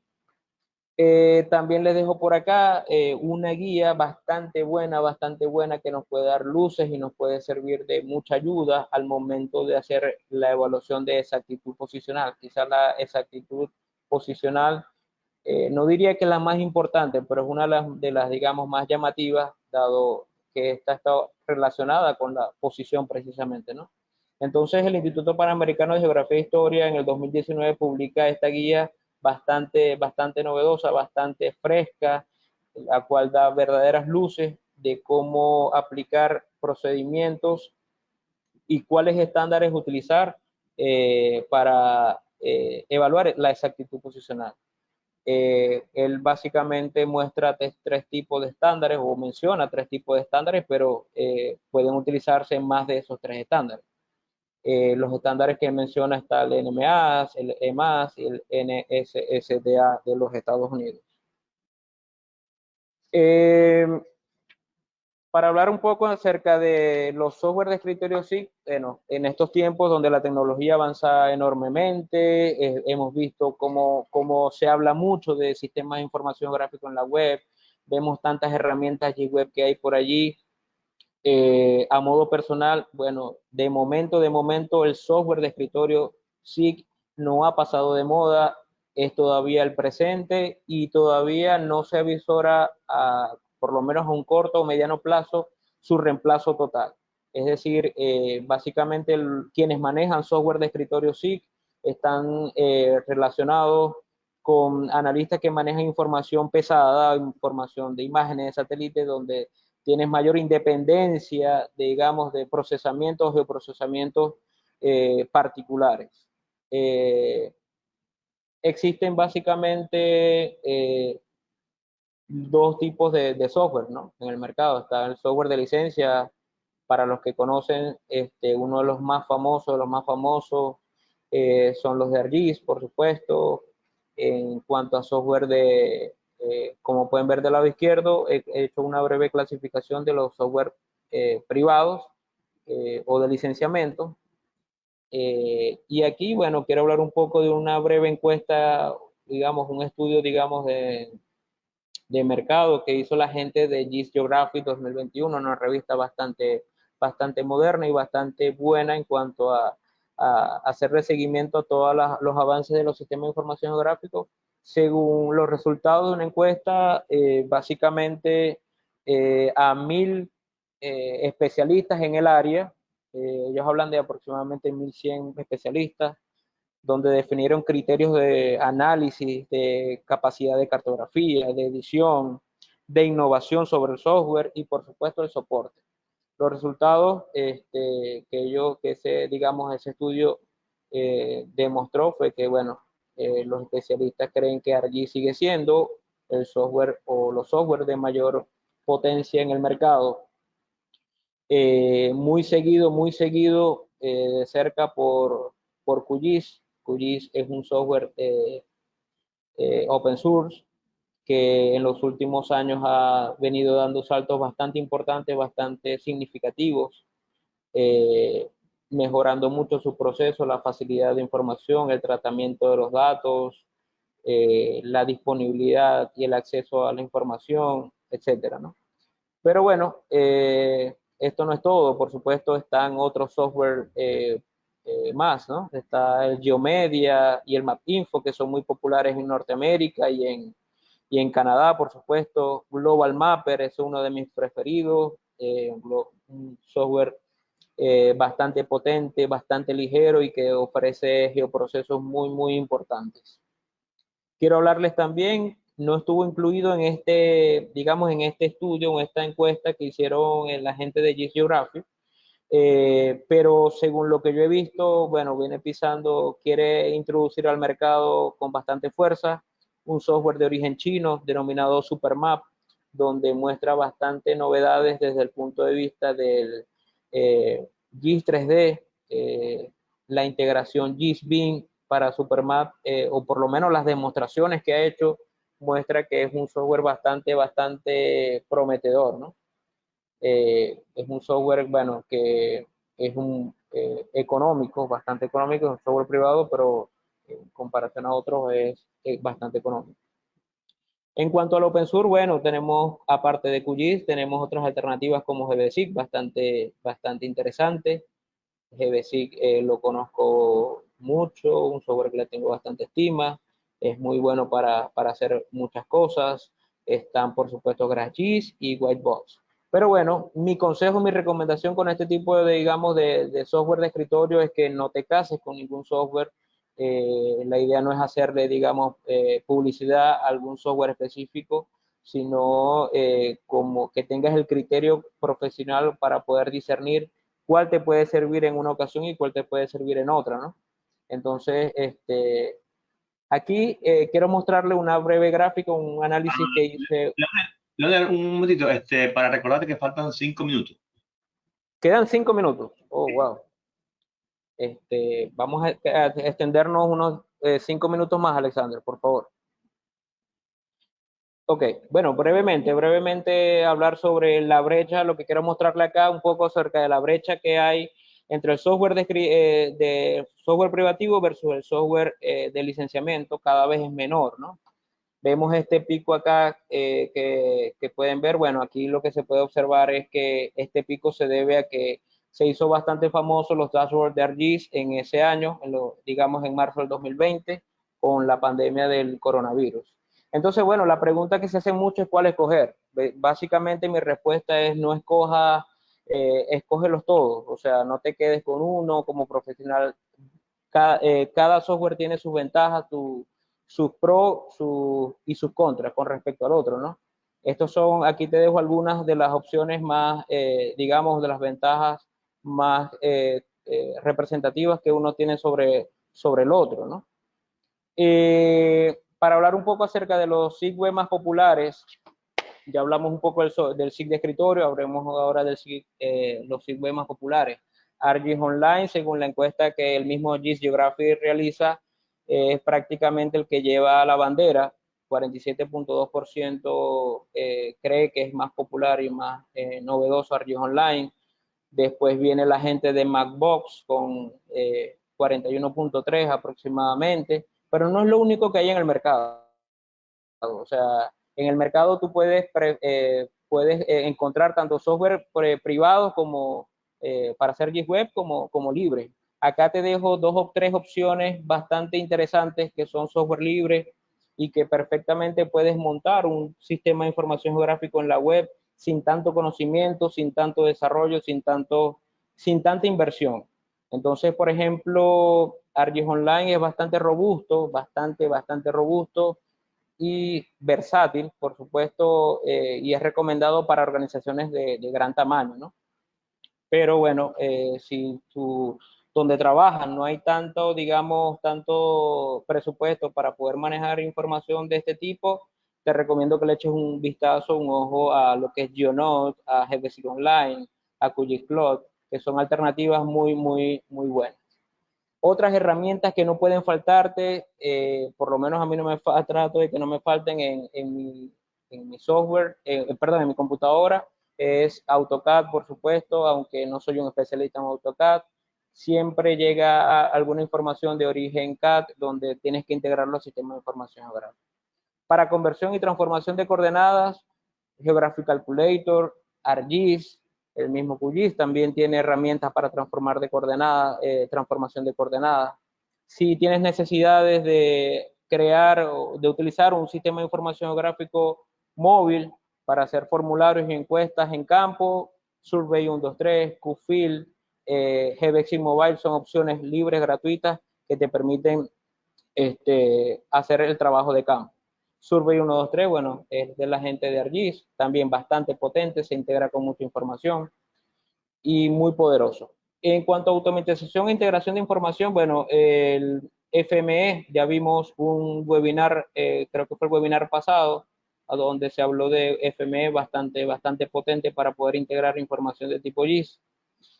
[SPEAKER 2] También les dejo por acá una guía bastante buena que nos puede dar luces y nos puede servir de mucha ayuda al momento de hacer la evaluación de exactitud posicional. Quizás la exactitud posicional, no diría que es la más importante, pero es una de las, digamos, más llamativas, dado que esta está relacionada con la posición precisamente, ¿no? Entonces, el Instituto Panamericano de Geografía e Historia en el 2019 publica esta guía bastante novedosa, bastante fresca, la cual da verdaderas luces de cómo aplicar procedimientos y cuáles estándares utilizar para evaluar la exactitud posicional. Él básicamente muestra tres tipos de estándares o menciona tres tipos de estándares, pero pueden utilizarse más de esos tres estándares. Los estándares que menciona está el NMA, el EMAS y el NSSDA de los Estados Unidos. Para hablar un poco acerca de los software de escritorio SIG, bueno, en estos tiempos donde la tecnología avanza enormemente, hemos visto cómo se habla mucho de sistemas de información gráfica en la web, vemos tantas herramientas G-Web que hay por allí. A modo personal, bueno, de momento el software de escritorio SIG no ha pasado de moda, es todavía el presente y todavía no se avisora por lo menos a un corto o mediano plazo su reemplazo total. Es decir, básicamente quienes manejan software de escritorio SIG están relacionados con analistas que manejan información pesada, información de imágenes de satélite, donde tienes mayor independencia, digamos, de procesamientos o geoprocesamientos particulares. Existen básicamente dos tipos de software, ¿no? En el mercado está el software de licencia, para los que conocen, uno de los más famosos son los de ArcGIS, por supuesto. En cuanto a software como pueden ver del lado izquierdo, he hecho una breve clasificación de los software privados o de licenciamiento. Y aquí, bueno, quiero hablar un poco de una breve encuesta, digamos, un estudio, digamos, de mercado que hizo la gente de GIS Geographic 2021, una revista bastante moderna y bastante buena en cuanto a hacerle seguimiento a todos los avances de los sistemas de información geográficos. Según los resultados de una encuesta, básicamente a 1000 especialistas en el área, ellos hablan de aproximadamente 1100 especialistas, donde definieron criterios de análisis, de capacidad de cartografía, de edición, de innovación sobre el software y por supuesto el soporte. Los resultados digamos, ese estudio demostró fue que, bueno, los especialistas creen que ArcGIS sigue siendo el software o los software de mayor potencia en el mercado, muy seguido de cerca por QGIS. QGIS es un software open source que en los últimos años ha venido dando saltos bastante importantes, bastante significativos, eh, mejorando mucho su proceso, la facilidad de información, el tratamiento de los datos, la disponibilidad y el acceso a la información, etcétera, ¿no? Pero bueno, esto no es todo, por supuesto están otros software más, ¿no? Está el Geomedia y el MapInfo, que son muy populares en Norteamérica y en Canadá, por supuesto. Global Mapper es uno de mis preferidos, un software bastante potente, bastante ligero y que ofrece geoprocesos muy importantes. Quiero hablarles también, no estuvo incluido en digamos, en este estudio, en esta encuesta que hicieron la gente de GIS Geographic, pero según lo que yo he visto, bueno, viene pisando, quiere introducir al mercado con bastante fuerza un software de origen chino denominado Supermap, donde muestra bastante novedades desde el punto de vista del GIS 3D, la integración GIS-BIM para Supermap, o por lo menos las demostraciones que ha hecho, muestra que es un software bastante prometedor, ¿no? Es un software, bueno, que es económico, bastante económico, es un software privado, pero en comparación a otros es bastante económico. En cuanto al open source, bueno, tenemos, aparte de QGIS, tenemos otras alternativas como GBSIG, bastante interesante. GBSIG lo conozco mucho, un software que le tengo bastante estima. es muy bueno para hacer muchas cosas. Están, por supuesto, GraphGIS y Whitebox. Pero bueno, mi consejo, mi recomendación con este tipo de, digamos, de software de escritorio es que no te cases con ningún software. La idea no es hacerle, digamos, publicidad a algún software específico, sino como que tengas el criterio profesional para poder discernir cuál te puede servir en una ocasión y cuál te puede servir en otra, ¿no? Entonces, aquí quiero mostrarle una breve gráfica, un análisis que hice.
[SPEAKER 1] Leonel, un momentito, para recordarte que faltan 5 minutos.
[SPEAKER 2] Quedan 5 minutos. Oh, wow. Vamos a extendernos unos 5 minutos más, Alexander, por favor. Ok, bueno, brevemente hablar sobre la brecha, lo que quiero mostrarle acá un poco acerca de la brecha que hay entre el software de software privativo versus el software de licenciamiento, cada vez es menor, ¿no? Vemos este pico acá que pueden ver. Bueno, aquí lo que se puede observar es que este pico se debe a que se hizo bastante famoso los dashboards de ArcGIS en ese año, digamos en marzo del 2020, con la pandemia del coronavirus. Entonces, bueno, la pregunta que se hace mucho es cuál escoger. Básicamente mi respuesta es no escoja, escógelos todos, o sea, no te quedes con uno como profesional. Cada software tiene sus ventajas, sus pros y sus contras con respecto al otro, ¿no? Estos son, aquí te dejo algunas de las opciones más, digamos, de las ventajas más representativas que uno tiene sobre el otro, ¿no? Para hablar un poco acerca de los SIG web más populares, ya hablamos un poco del SIG de escritorio, hablemos ahora del los SIG web más populares. ArcGIS Online, según la encuesta que el mismo GIS Geography realiza, es prácticamente el que lleva la bandera. 47.2% cree que es más popular y más novedoso ArcGIS Online. Después viene la gente de MacBox con 41.3 aproximadamente, pero no es lo único que hay en el mercado. O sea, en el mercado tú puedes encontrar tanto software privado como para hacer GIS web como libre. Acá te dejo dos o tres opciones bastante interesantes que son software libre y que perfectamente puedes montar un sistema de información geográfico en la web sin tanto conocimiento, sin tanto desarrollo, sin tanta inversión. Entonces, por ejemplo, ArcGIS Online es bastante robusto, bastante robusto y versátil, por supuesto, y es recomendado para organizaciones de gran tamaño, ¿no? Pero bueno, si donde trabajan no hay tanto, digamos, tanto presupuesto para poder manejar información de este tipo, te recomiendo que le eches un vistazo, un ojo a lo que es GeoNote, a GeoGesis Online, a QGIS-Plot, que son alternativas muy buenas. Otras herramientas que no pueden faltarte, por lo menos a mí no me trato de que no me falten en mi software, perdón, en mi computadora, es AutoCAD, por supuesto, aunque no soy un especialista en AutoCAD. Siempre llega alguna información de origen CAD donde tienes que integrarlo al sistema de información geográfica. Para conversión y transformación de coordenadas, Geographic Calculator, ArcGIS, el mismo QGIS también tiene herramientas para transformar de coordenadas, transformación de coordenadas. Si tienes necesidades de crear o de utilizar un sistema de información geográfico móvil para hacer formularios y encuestas en campo, Survey 123, QField, GBX Mobile son opciones libres, gratuitas, que te permiten hacer el trabajo de campo. Survey 123, bueno, es de la gente de ArcGIS, también bastante potente, se integra con mucha información y muy poderoso. En cuanto a automatización e integración de información, bueno, el FME, ya vimos un webinar, creo que fue el webinar pasado, a donde se habló de FME bastante potente para poder integrar información de tipo GIS.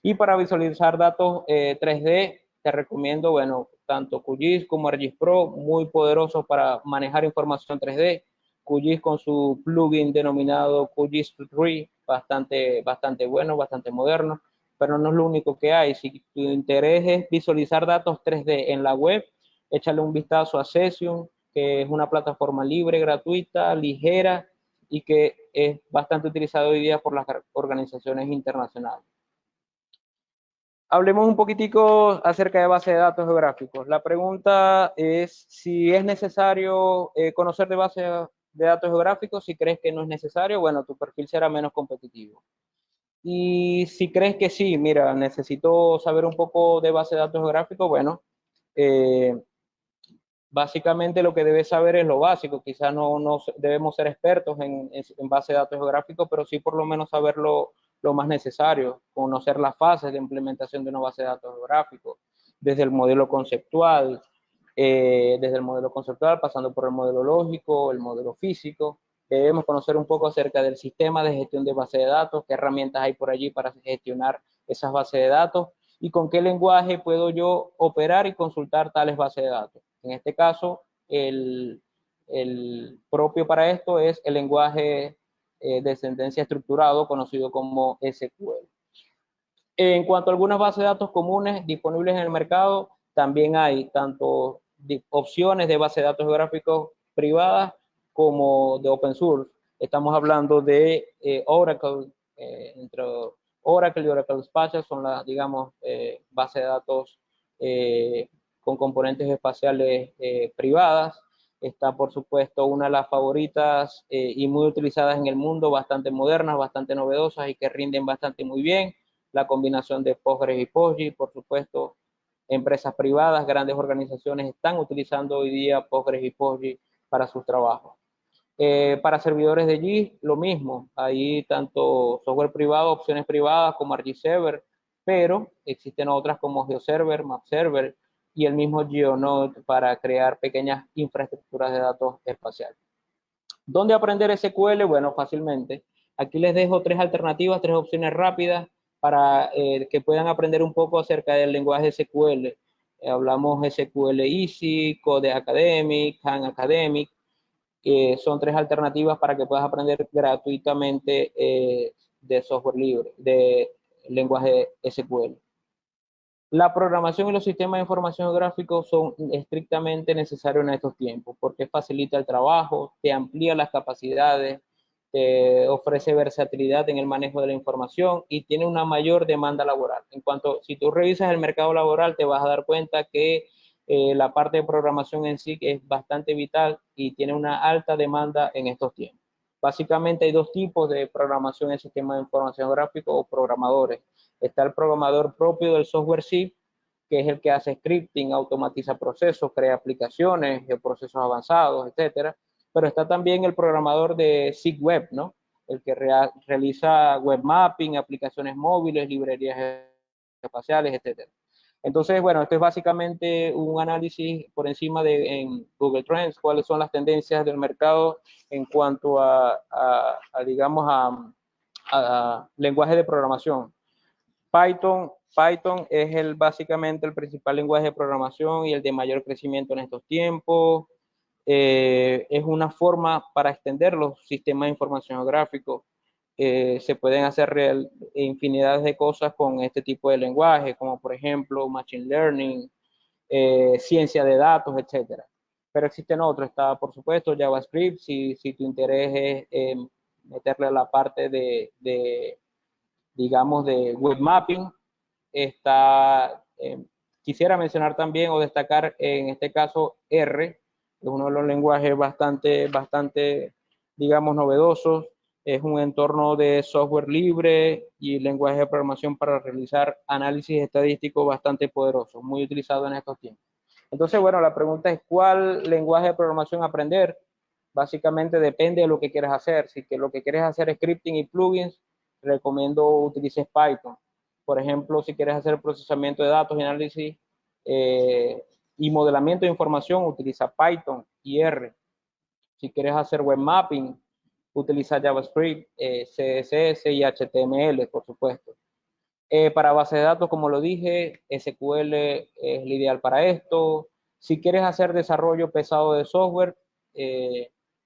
[SPEAKER 2] Y para visualizar datos 3D, te recomiendo, bueno, tanto QGIS como ArcGIS Pro, muy poderosos para manejar información 3D. QGIS con su plugin denominado QGIS 3, bastante bueno, bastante moderno, pero no es lo único que hay. Si tu interés es visualizar datos 3D en la web, échale un vistazo a Cesium, que es una plataforma libre, gratuita, ligera y que es bastante utilizada hoy día por las organizaciones internacionales. Hablemos un poquitico acerca de base de datos geográficos. La pregunta es si es necesario conocer de base de datos geográficos. Si crees que no es necesario, bueno, tu perfil será menos competitivo. Y si crees que sí, mira, necesito saber un poco de base de datos geográficos, bueno, eh, básicamente lo que debes saber es lo básico. Quizás no debemos ser expertos en base de datos geográficos, pero sí por lo menos saber lo más necesario, conocer las fases de implementación de una base de datos geográficos, desde desde el modelo conceptual, pasando por el modelo lógico, el modelo físico. Debemos conocer un poco acerca del sistema de gestión de base de datos, qué herramientas hay por allí para gestionar esas bases de datos y con qué lenguaje puedo yo operar y consultar tales bases de datos. En este caso, el propio para esto es el lenguaje de sentencia estructurado conocido como SQL. En cuanto a algunas bases de datos comunes disponibles en el mercado, también hay tanto opciones de base de datos geográficos privadas como de open source. Estamos hablando de Oracle, entre Oracle y Oracle Spatial son las, digamos, bases de datos con componentes espaciales privadas. Está, por supuesto, una de las favoritas y muy utilizadas en el mundo, bastante modernas, bastante novedosas y que rinden bastante muy bien, la combinación de Postgres y PostGIS. Por supuesto, empresas privadas, grandes organizaciones están utilizando hoy día Postgres y PostGIS para sus trabajos. Para servidores de GIS, lo mismo. Hay tanto software privado, opciones privadas como ArcGIS-Server, pero existen otras como GeoServer, MapServer y el mismo GeoNode para crear pequeñas infraestructuras de datos espaciales. ¿Dónde aprender SQL? Bueno, fácilmente. Aquí les dejo tres alternativas, tres opciones rápidas para que puedan aprender un poco acerca del lenguaje SQL. Hablamos SQL Easy, Code Academic, Khan Academic. Son tres alternativas para que puedas aprender gratuitamente de software libre, de lenguaje SQL. La programación y los sistemas de información gráficos son estrictamente necesarios en estos tiempos porque facilita el trabajo, te amplía las capacidades, te ofrece versatilidad en el manejo de la información y tiene una mayor demanda laboral. En cuanto, si tú revisas el mercado laboral, te vas a dar cuenta que la parte de programación en sí es bastante vital y tiene una alta demanda en estos tiempos. Básicamente hay dos tipos de programación en sistemas de información gráfico o programadores. Está el programador propio del software C, que es el que hace scripting, automatiza procesos, crea aplicaciones, procesos avanzados, etcétera. Pero está también el programador de SIG Web, ¿no? El que realiza web mapping, aplicaciones móviles, librerías espaciales, etcétera. Entonces, bueno, esto es básicamente un análisis por encima de en Google Trends, cuáles son las tendencias del mercado en cuanto digamos, a lenguaje de programación. Python es básicamente el principal lenguaje de programación y el de mayor crecimiento en estos tiempos. Es una forma para extender los sistemas de información gráficos. Se pueden hacer infinidad de cosas con este tipo de lenguaje, como por ejemplo Machine Learning, ciencia de datos, etcétera. Pero existen otros, está por supuesto JavaScript, si tu interés es meterle a la parte digamos, de web mapping. Está, quisiera mencionar también o destacar en este caso R, es uno de los lenguajes bastante, digamos, novedosos. Es un entorno de software libre y lenguaje de programación para realizar análisis estadístico bastante poderoso, muy utilizado en estos tiempos. Entonces, bueno, la pregunta es, ¿cuál lenguaje de programación aprender? Básicamente depende de lo que quieras hacer. Si que lo que quieres hacer es scripting y plugins, recomiendo utilices Python. Por ejemplo, si quieres hacer procesamiento de datos y análisis y modelamiento de información, utiliza Python y R. Si quieres hacer web mapping, utiliza JavaScript, CSS y HTML, por supuesto. Para base de datos, como lo dije, SQL es el ideal para esto. Si quieres hacer desarrollo pesado de software,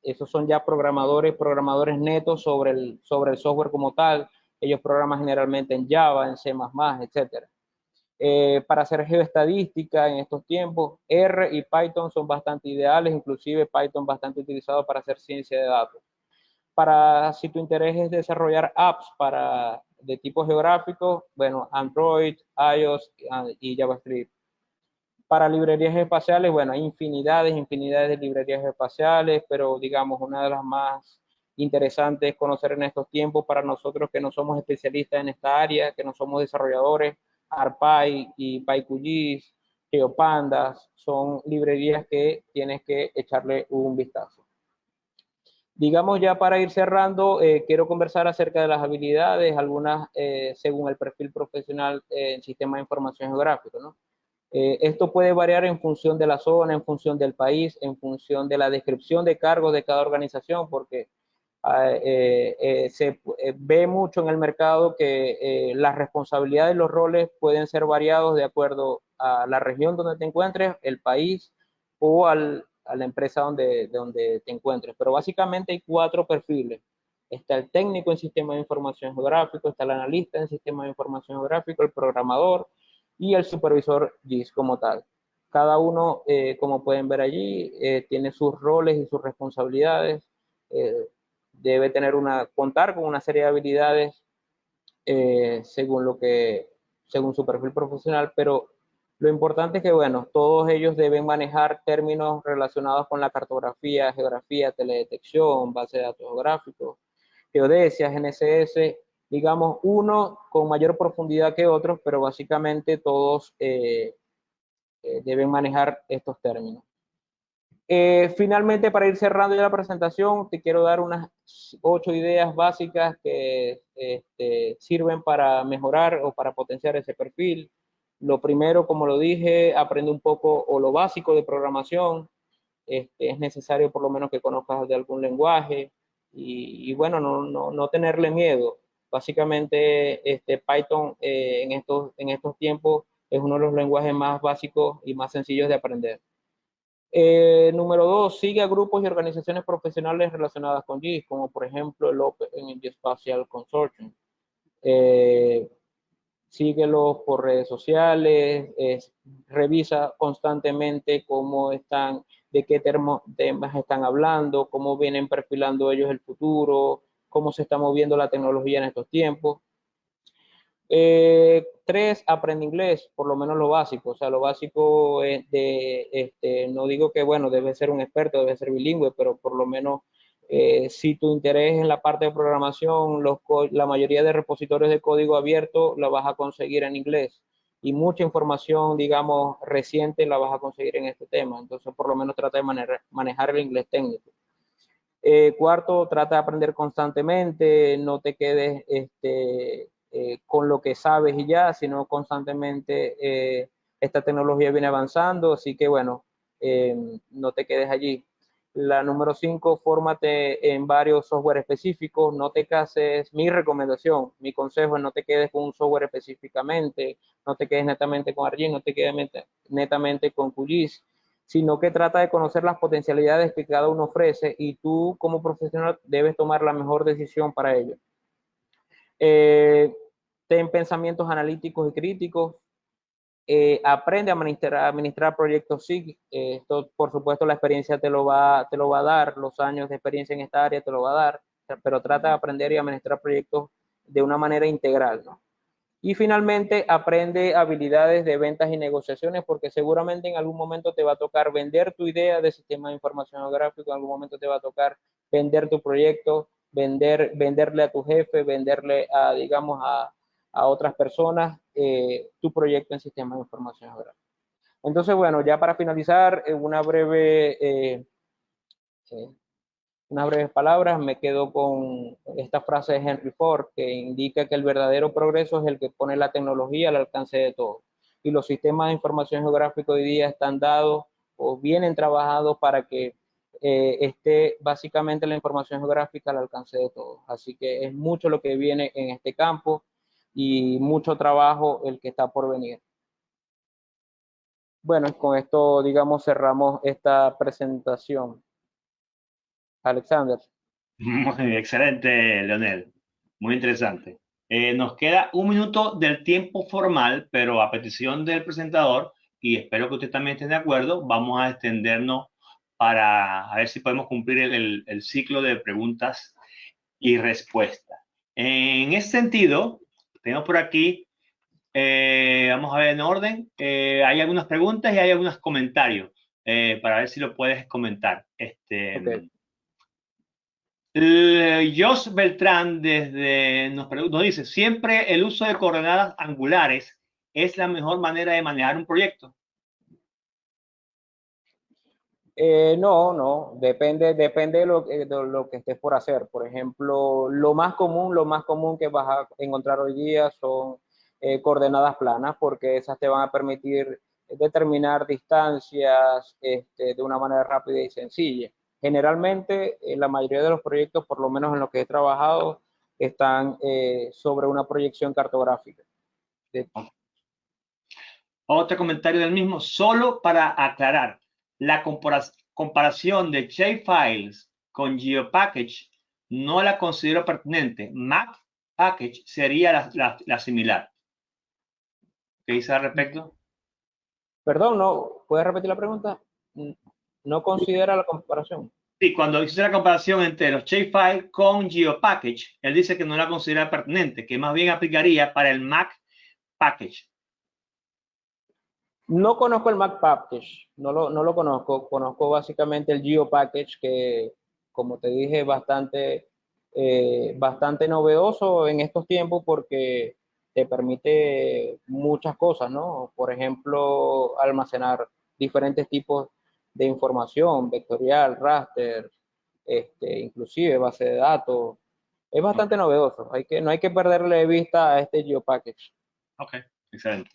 [SPEAKER 2] esos son ya programadores netos sobre el software como tal. Ellos programan generalmente en Java, en C++, etcétera. Para hacer geoestadística en estos tiempos, R y Python son bastante ideales, inclusive Python bastante utilizado para hacer ciencia de datos. Para si tu interés es desarrollar apps de tipo geográfico, bueno, Android, iOS y JavaScript. Para librerías espaciales, bueno, hay infinidades de librerías espaciales, pero digamos, una de las más interesantes conocer en estos tiempos para nosotros que no somos especialistas en esta área, que no somos desarrolladores, ARPy y PyQGIS, GeoPandas, son librerías que tienes que echarle un vistazo. Digamos, ya para ir cerrando, quiero conversar acerca de las habilidades, algunas según el perfil profesional en sistema de información geográfico, ¿no? Esto puede variar en función de la zona, en función del país, en función de la descripción de cargos de cada organización, porque se ve mucho en el mercado que las responsabilidades y los roles pueden ser variados de acuerdo a la región donde te encuentres, el país o a la empresa donde te encuentres. Pero básicamente hay 4 perfiles. Está el técnico en sistema de información geográfico, está el analista en sistema de información geográfico, el programador y el supervisor GIS como tal. Cada uno, como pueden ver allí, tiene sus roles y sus responsabilidades. Debe contar con una serie de habilidades según su perfil profesional, pero lo importante es que, bueno, todos ellos deben manejar términos relacionados con la cartografía, geografía, teledetección, base de datos geográficos, geodesia, GNSS, digamos, uno con mayor profundidad que otros, pero básicamente todos deben manejar estos términos. Finalmente, para ir cerrando ya la presentación, te quiero dar unas 8 ideas básicas que sirven para mejorar o para potenciar ese perfil. Lo primero, como lo dije, aprende un poco o lo básico de programación. Es necesario por lo menos que conozcas de algún lenguaje y bueno, no tenerle miedo. Básicamente, Python en estos tiempos es uno de los lenguajes más básicos y más sencillos de aprender. Número 2, sigue a grupos y organizaciones profesionales relacionadas con GIS, como por ejemplo el Open Geospatial Consortium. Síguelos por redes sociales, revisa constantemente cómo están, de qué temas están hablando, cómo vienen perfilando ellos el futuro, cómo se está moviendo la tecnología en estos tiempos. 3, aprende inglés, por lo menos lo básico. O sea, lo básico es no digo que, bueno, debe ser un experto, debe ser bilingüe, pero por lo menos si tu interés en la parte de programación, la mayoría de repositorios de código abierto la vas a conseguir en inglés. Y mucha información, digamos, reciente la vas a conseguir en este tema. Entonces, por lo menos trata de manejar el inglés técnico. 4, trata de aprender constantemente, no te quedes con lo que sabes y ya, sino constantemente esta tecnología viene avanzando, así que bueno, no te quedes allí. La número 5, fórmate en varios software específicos, no te cases, mi recomendación, mi consejo es no te quedes con un software específicamente, no te quedes netamente con ArcGIS, no te quedes netamente con QGIS, sino que trata de conocer las potencialidades que cada uno ofrece y tú como profesional debes tomar la mejor decisión para ello. Ten pensamientos analíticos y críticos, aprende a administrar proyectos SIG, esto por supuesto la experiencia te lo va a dar, los años de experiencia en esta área te lo va a dar, pero trata de aprender y administrar proyectos de una manera integral, ¿no? Y finalmente, aprende habilidades de ventas y negociaciones, porque seguramente en algún momento te va a tocar vender tu idea de sistema de información geográfico, en algún momento te va a tocar vender tu proyecto, venderle a tu jefe, venderle a, digamos, a otras personas tu proyecto en sistema de información geográfica. Entonces, bueno, ya para finalizar, unas breves palabras, me quedo con esta frase de Henry Ford que indica que el verdadero progreso es el que pone la tecnología al alcance de todos. Y los sistemas de información geográfica hoy día están dados o vienen trabajados para que esté básicamente la información geográfica al alcance de todos. Así que es mucho lo que viene en este campo y mucho trabajo el que está por venir. Bueno, con esto, digamos, cerramos esta presentación. Alexander.
[SPEAKER 1] Muy excelente, Leonel. Muy interesante. Nos queda un minuto del tiempo formal, pero a petición del presentador, y espero que usted también esté de acuerdo, vamos a extendernos para a ver si podemos cumplir el ciclo de preguntas y respuesta. En ese sentido, tengo por aquí, vamos a ver en orden, hay algunas preguntas y hay algunos comentarios para ver si lo puedes comentar.
[SPEAKER 2] Okay.
[SPEAKER 1] Jos Beltrán nos dice, siempre el uso de coordenadas angulares es la mejor manera de manejar un proyecto.
[SPEAKER 2] No, depende de lo que estés por hacer. Por ejemplo, lo más común que vas a encontrar hoy día son coordenadas planas, porque esas te van a permitir determinar distancias de una manera rápida y sencilla. Generalmente, la mayoría de los proyectos, por lo menos en los que he trabajado, están sobre una proyección cartográfica.
[SPEAKER 1] Otro comentario del mismo, solo para aclarar, la comparación de Shapefiles con GeoPackage no la considero pertinente. MapPackage sería la similar. ¿Qué dice al respecto?
[SPEAKER 2] Perdón, ¿no? ¿Puedes repetir la pregunta? ¿No considera la comparación?
[SPEAKER 1] Sí, cuando hice la comparación entre los Shapefile con GeoPackage, él dice que no la considera pertinente, que más bien aplicaría para el MapPackage.
[SPEAKER 2] No conozco el MapPackage, no lo conozco. Conozco básicamente el GeoPackage, que, como te dije, es bastante novedoso en estos tiempos porque te permite muchas cosas, ¿no? Por ejemplo, almacenar diferentes tipos de información, vectorial, raster, inclusive base de datos. Es bastante novedoso. No hay que perderle de vista a este GeoPackage.
[SPEAKER 1] Ok, excelente.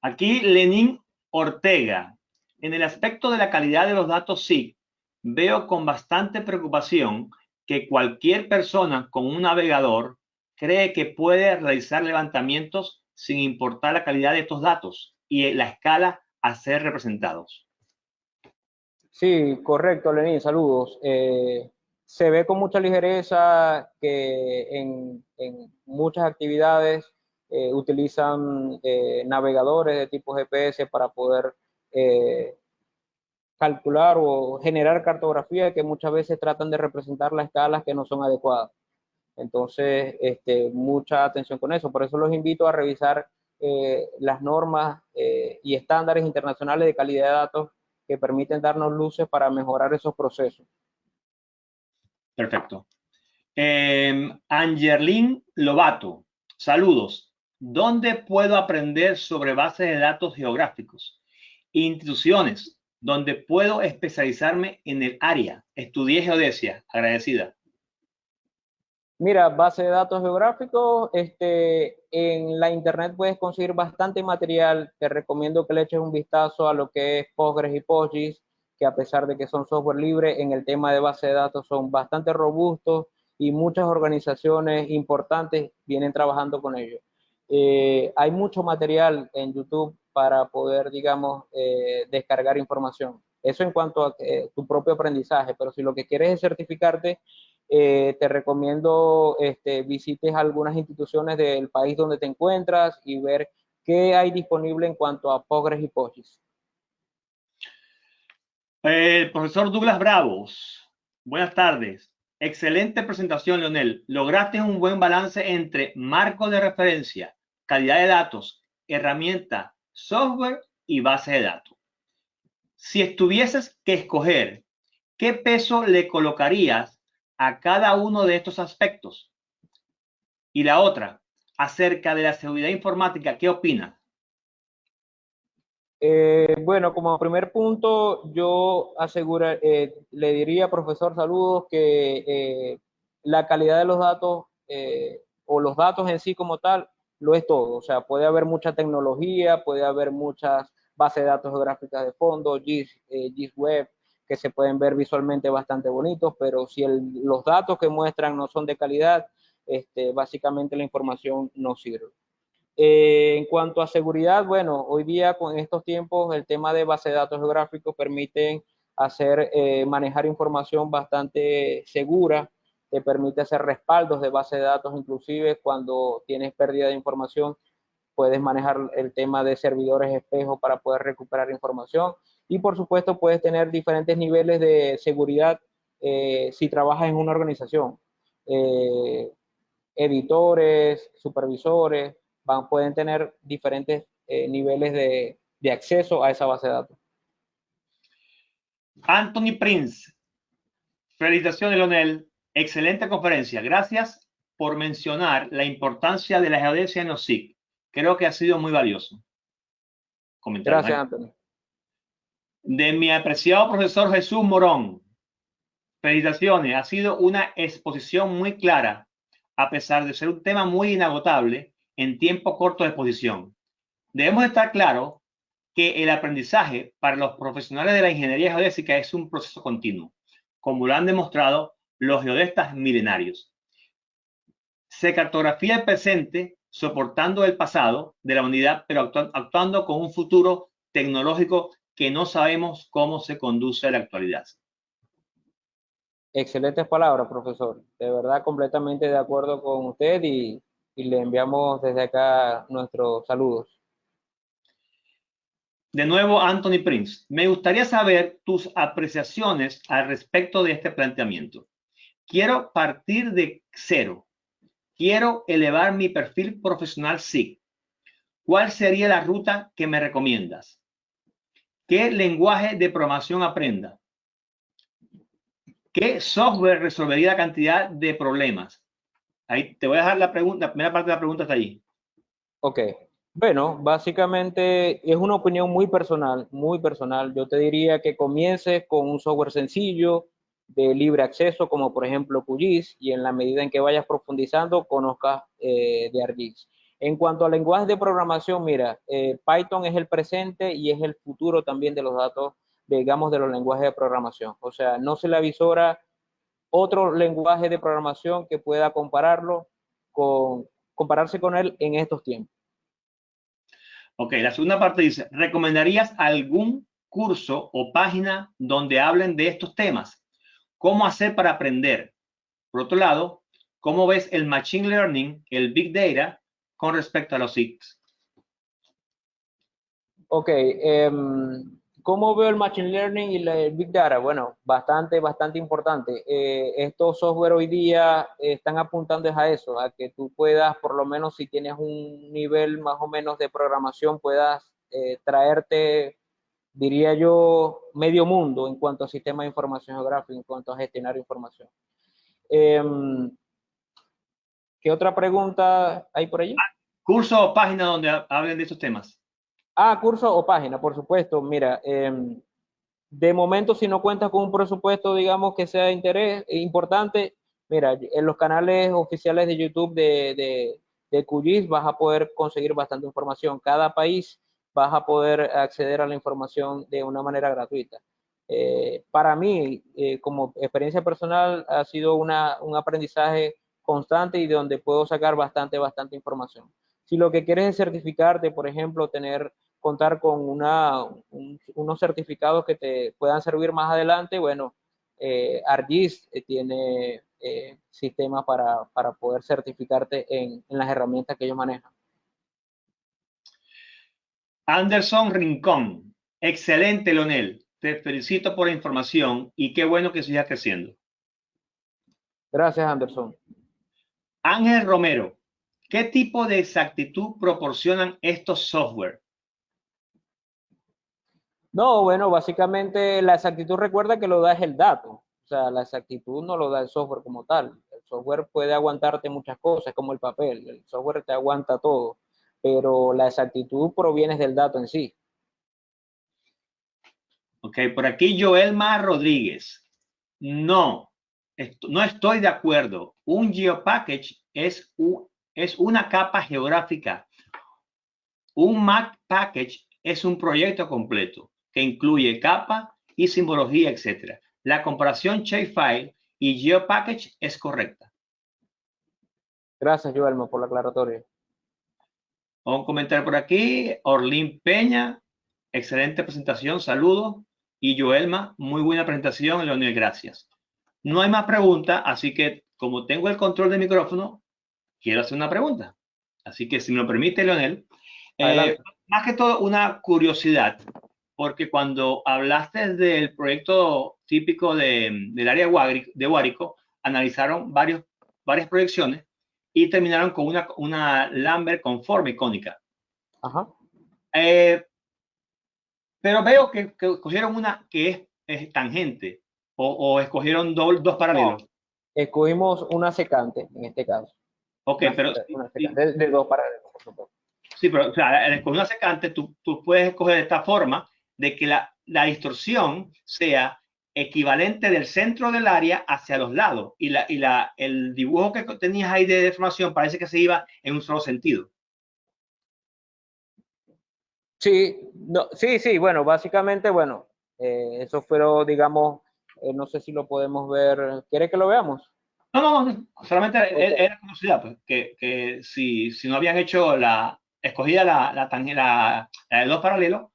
[SPEAKER 1] Aquí Lenín Ortega. En el aspecto de la calidad de los datos, sí, veo con bastante preocupación que cualquier persona con un navegador cree que puede realizar levantamientos sin importar la calidad de estos datos y la escala a ser representados.
[SPEAKER 2] Sí, correcto, Lenín, saludos. Se ve con mucha ligereza que en muchas actividades utilizan navegadores de tipo GPS para poder eh, calcular o generar cartografía que muchas veces tratan de representar las escalas que no son adecuadas. Entonces, mucha atención con eso. Por eso los invito a revisar las normas y estándares internacionales de calidad de datos que permiten darnos luces para mejorar esos procesos.
[SPEAKER 1] Perfecto. Angelín Lobato, saludos. ¿Dónde puedo aprender sobre bases de datos geográficos? Instituciones donde puedo especializarme en el área. Estudié geodesia, agradecida.
[SPEAKER 2] Mira, base de datos geográficos, en la internet puedes conseguir bastante material. Te recomiendo que le eches un vistazo a lo que es Postgres y PostGIS, que a pesar de que son software libre, en el tema de base de datos son bastante robustos y muchas organizaciones importantes vienen trabajando con ellos. Hay mucho material en YouTube para poder, digamos, descargar información. Eso en cuanto a tu propio aprendizaje, pero si lo que quieres es certificarte, te recomiendo visites algunas instituciones del país donde te encuentras y ver qué hay disponible en cuanto a Postgres y PostGIS.
[SPEAKER 1] El profesor Douglas Bravos, buenas tardes. Excelente presentación, Leonel. Lograste un buen balance entre marco de referencia, calidad de datos, herramienta, software y base de datos. Si tuvieses que escoger, ¿qué peso le colocarías a cada uno de estos aspectos? Y la otra, acerca de la seguridad informática, ¿qué opinas?
[SPEAKER 2] Bueno, como primer punto, le diría, profesor, saludos, que la calidad de los datos o los datos en sí como tal lo es todo. O sea, puede haber mucha tecnología, puede haber muchas bases de datos geográficas de fondo, GIS web, que se pueden ver visualmente bastante bonitos, pero si los datos que muestran no son de calidad, básicamente la información no sirve. En cuanto a seguridad, bueno, hoy día con estos tiempos el tema de base de datos geográficos permiten manejar información bastante segura, te permite hacer respaldos de base de datos, inclusive cuando tienes pérdida de información, puedes manejar el tema de servidores espejo para poder recuperar información y por supuesto puedes tener diferentes niveles de seguridad si trabajas en una organización. editores, supervisores, pueden tener diferentes niveles de acceso a esa base de datos.
[SPEAKER 1] Anthony Prince, felicitaciones, Leonel. Excelente conferencia. Gracias por mencionar la importancia de la geodesia en los SIG. Creo que ha sido muy valioso. Comentario,
[SPEAKER 2] Gracias, Anthony.
[SPEAKER 1] De mi apreciado profesor Jesús Morón. Felicitaciones. Ha sido una exposición muy clara, a pesar de ser un tema muy inagotable en tiempo corto de exposición. Debemos estar claros que el aprendizaje para los profesionales de la ingeniería geodésica es un proceso continuo, como lo han demostrado los geodestas milenarios. Se cartografía el presente soportando el pasado de la humanidad, pero actuando con un futuro tecnológico que no sabemos cómo se conduce en la actualidad.
[SPEAKER 2] Excelentes palabras, profesor. De verdad, completamente de acuerdo con usted y le enviamos desde acá nuestros saludos.
[SPEAKER 1] De nuevo, Anthony Prince, me gustaría saber tus apreciaciones al respecto de este planteamiento. Quiero partir de cero. Quiero elevar mi perfil profesional SIG. ¿Cuál sería la ruta que me recomiendas? ¿Qué lenguaje de programación aprenda? ¿Qué software resolvería la cantidad de problemas? Ahí te voy a dejar la pregunta, la primera parte de la pregunta está ahí.
[SPEAKER 2] Ok. Bueno, básicamente es una opinión muy personal, muy personal. Yo te diría que comiences con un software sencillo de libre acceso, como por ejemplo QGIS, y en la medida en que vayas profundizando, conozcas de ArcGIS. En cuanto a lenguajes de programación, mira, Python es el presente y es el futuro también de los datos, digamos, de los lenguajes de programación. O sea, no se le avisora otro lenguaje de programación que pueda compararse con él en estos tiempos.
[SPEAKER 1] Ok, la segunda parte dice, ¿recomendarías algún curso o página donde hablen de estos temas? ¿Cómo hacer para aprender? Por otro lado, ¿cómo ves el Machine Learning, el Big Data, con respecto a los SIGs?
[SPEAKER 2] Ok, ¿cómo veo el Machine Learning y el Big Data? Bueno, bastante importante. Estos software hoy día están apuntando a eso, a que tú puedas, por lo menos si tienes un nivel más o menos de programación, puedas traerte, diría yo, medio mundo en cuanto a sistema de información geográfica, en cuanto a gestionar información. ¿Qué otra pregunta hay por allí?
[SPEAKER 1] ¿Curso o página donde hablen de estos temas?
[SPEAKER 2] Curso o página, por supuesto. Mira, de momento, si no cuentas con un presupuesto, digamos, que sea de interés importante, mira, en los canales oficiales de YouTube de QGIS vas a poder conseguir bastante información. Cada país vas a poder acceder a la información de una manera gratuita. Para mí, como experiencia personal, ha sido un aprendizaje constante y de donde puedo sacar bastante información. Si lo que quieres es certificarte, por ejemplo, contar con unos certificados que te puedan servir más adelante, bueno, ArcGIS tiene sistemas para poder certificarte en las herramientas que ellos manejan.
[SPEAKER 1] Anderson Rincón. Excelente, Leonel. Te felicito por la información y qué bueno que sigas creciendo.
[SPEAKER 2] Gracias, Anderson.
[SPEAKER 1] Ángel Romero. ¿Qué tipo de exactitud proporcionan estos software?
[SPEAKER 2] No, bueno, básicamente la exactitud, recuerda que lo da es el dato. O sea, la exactitud no lo da el software como tal. El software puede aguantarte muchas cosas, como el papel. El software te aguanta todo, pero la exactitud proviene del dato en sí.
[SPEAKER 1] Ok, por aquí Joelma Rodríguez. No estoy de acuerdo. Un geopackage es una capa geográfica. Un map package es un proyecto completo que incluye capa y simbología, etc. La comparación shapefile y geopackage es correcta.
[SPEAKER 2] Gracias, Joelma, por la aclaratoria.
[SPEAKER 1] Un comentario por aquí. Orlín Peña, excelente presentación, saludos. Y Joelma, muy buena presentación, Leonel, gracias. No hay más preguntas, así que como tengo el control del micrófono, quiero hacer una pregunta. Así que si me lo permite, Leonel, más que todo una curiosidad, porque cuando hablaste del proyecto típico del área de Guárico, analizaron varios varias proyecciones y terminaron con una Lambert conforme y cónica.
[SPEAKER 2] Ajá.
[SPEAKER 1] Pero veo que escogieron una que es tangente o escogieron dos paralelos.
[SPEAKER 2] No, escogimos una secante en este caso.
[SPEAKER 1] Ok, pero
[SPEAKER 2] Una secante de dos paralelos, por supuesto.
[SPEAKER 1] sí, pero o sea, al escoger una secante, tú puedes escoger de esta forma de que la distorsión sea equivalente del centro del área hacia los lados y el dibujo que tenías ahí de deformación parece que se iba en un solo sentido.
[SPEAKER 2] Sí, no, sí, bueno, básicamente, bueno, eso fueron, digamos, no sé si lo podemos ver. ¿Quiere que lo veamos?
[SPEAKER 1] No, solamente
[SPEAKER 2] Okay.
[SPEAKER 1] era curiosidad, pues, que si no habían hecho escogida la de dos paralelos,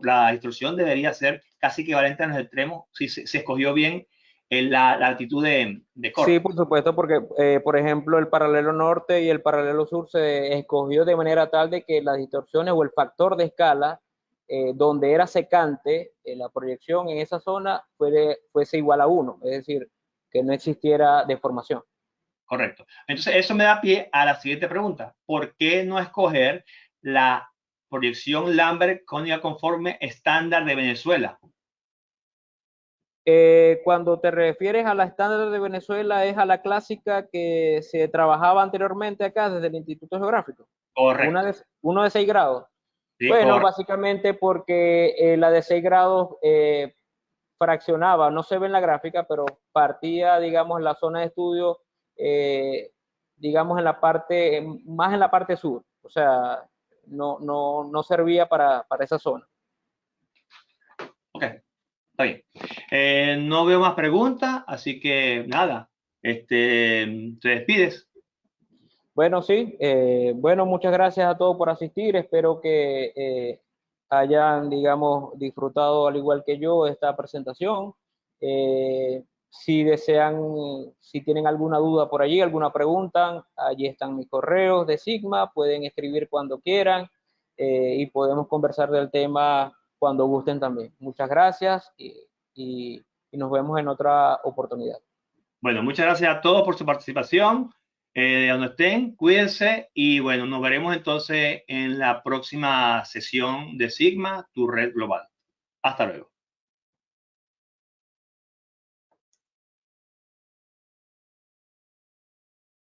[SPEAKER 1] la distorsión debería ser casi equivalente a los extremos si se escogió bien la altitud de
[SPEAKER 2] Sí,
[SPEAKER 1] corte.
[SPEAKER 2] por supuesto, porque, por ejemplo, el paralelo norte y el paralelo sur se escogió de manera tal de que las distorsiones o el factor de escala, donde era secante, la proyección en esa zona fuese igual a 1, es decir, que no existiera deformación.
[SPEAKER 1] Correcto. Entonces, eso me da pie a la siguiente pregunta. ¿Por qué no escoger la proyección Lambert cónica conforme estándar de Venezuela?
[SPEAKER 2] Cuando te refieres a la estándar de Venezuela, es a la clásica que se trabajaba anteriormente acá desde el Instituto Geográfico,
[SPEAKER 1] Correcto.
[SPEAKER 2] uno de 6 grados.
[SPEAKER 1] Sí,
[SPEAKER 2] Bueno,
[SPEAKER 1] correcto.
[SPEAKER 2] básicamente porque la de 6 grados fraccionaba, no se ve en la gráfica, pero partía, digamos, la zona de estudio, digamos, más en la parte sur. O sea, no servía para esa zona.
[SPEAKER 1] Ok, está bien. No veo más preguntas, así que nada, te despides.
[SPEAKER 2] Bueno, sí, bueno, muchas gracias a todos por asistir. Espero que hayan, digamos, disfrutado al igual que yo esta presentación. Si desean, si tienen alguna duda por allí, alguna pregunta, allí están mis correos de Sigma, pueden escribir cuando quieran y podemos conversar del tema cuando gusten también. Muchas gracias y nos vemos en otra oportunidad.
[SPEAKER 1] Bueno, muchas gracias a todos por su participación. De donde estén, cuídense y bueno, nos veremos entonces en la próxima sesión de Sigma, tu red global. Hasta luego.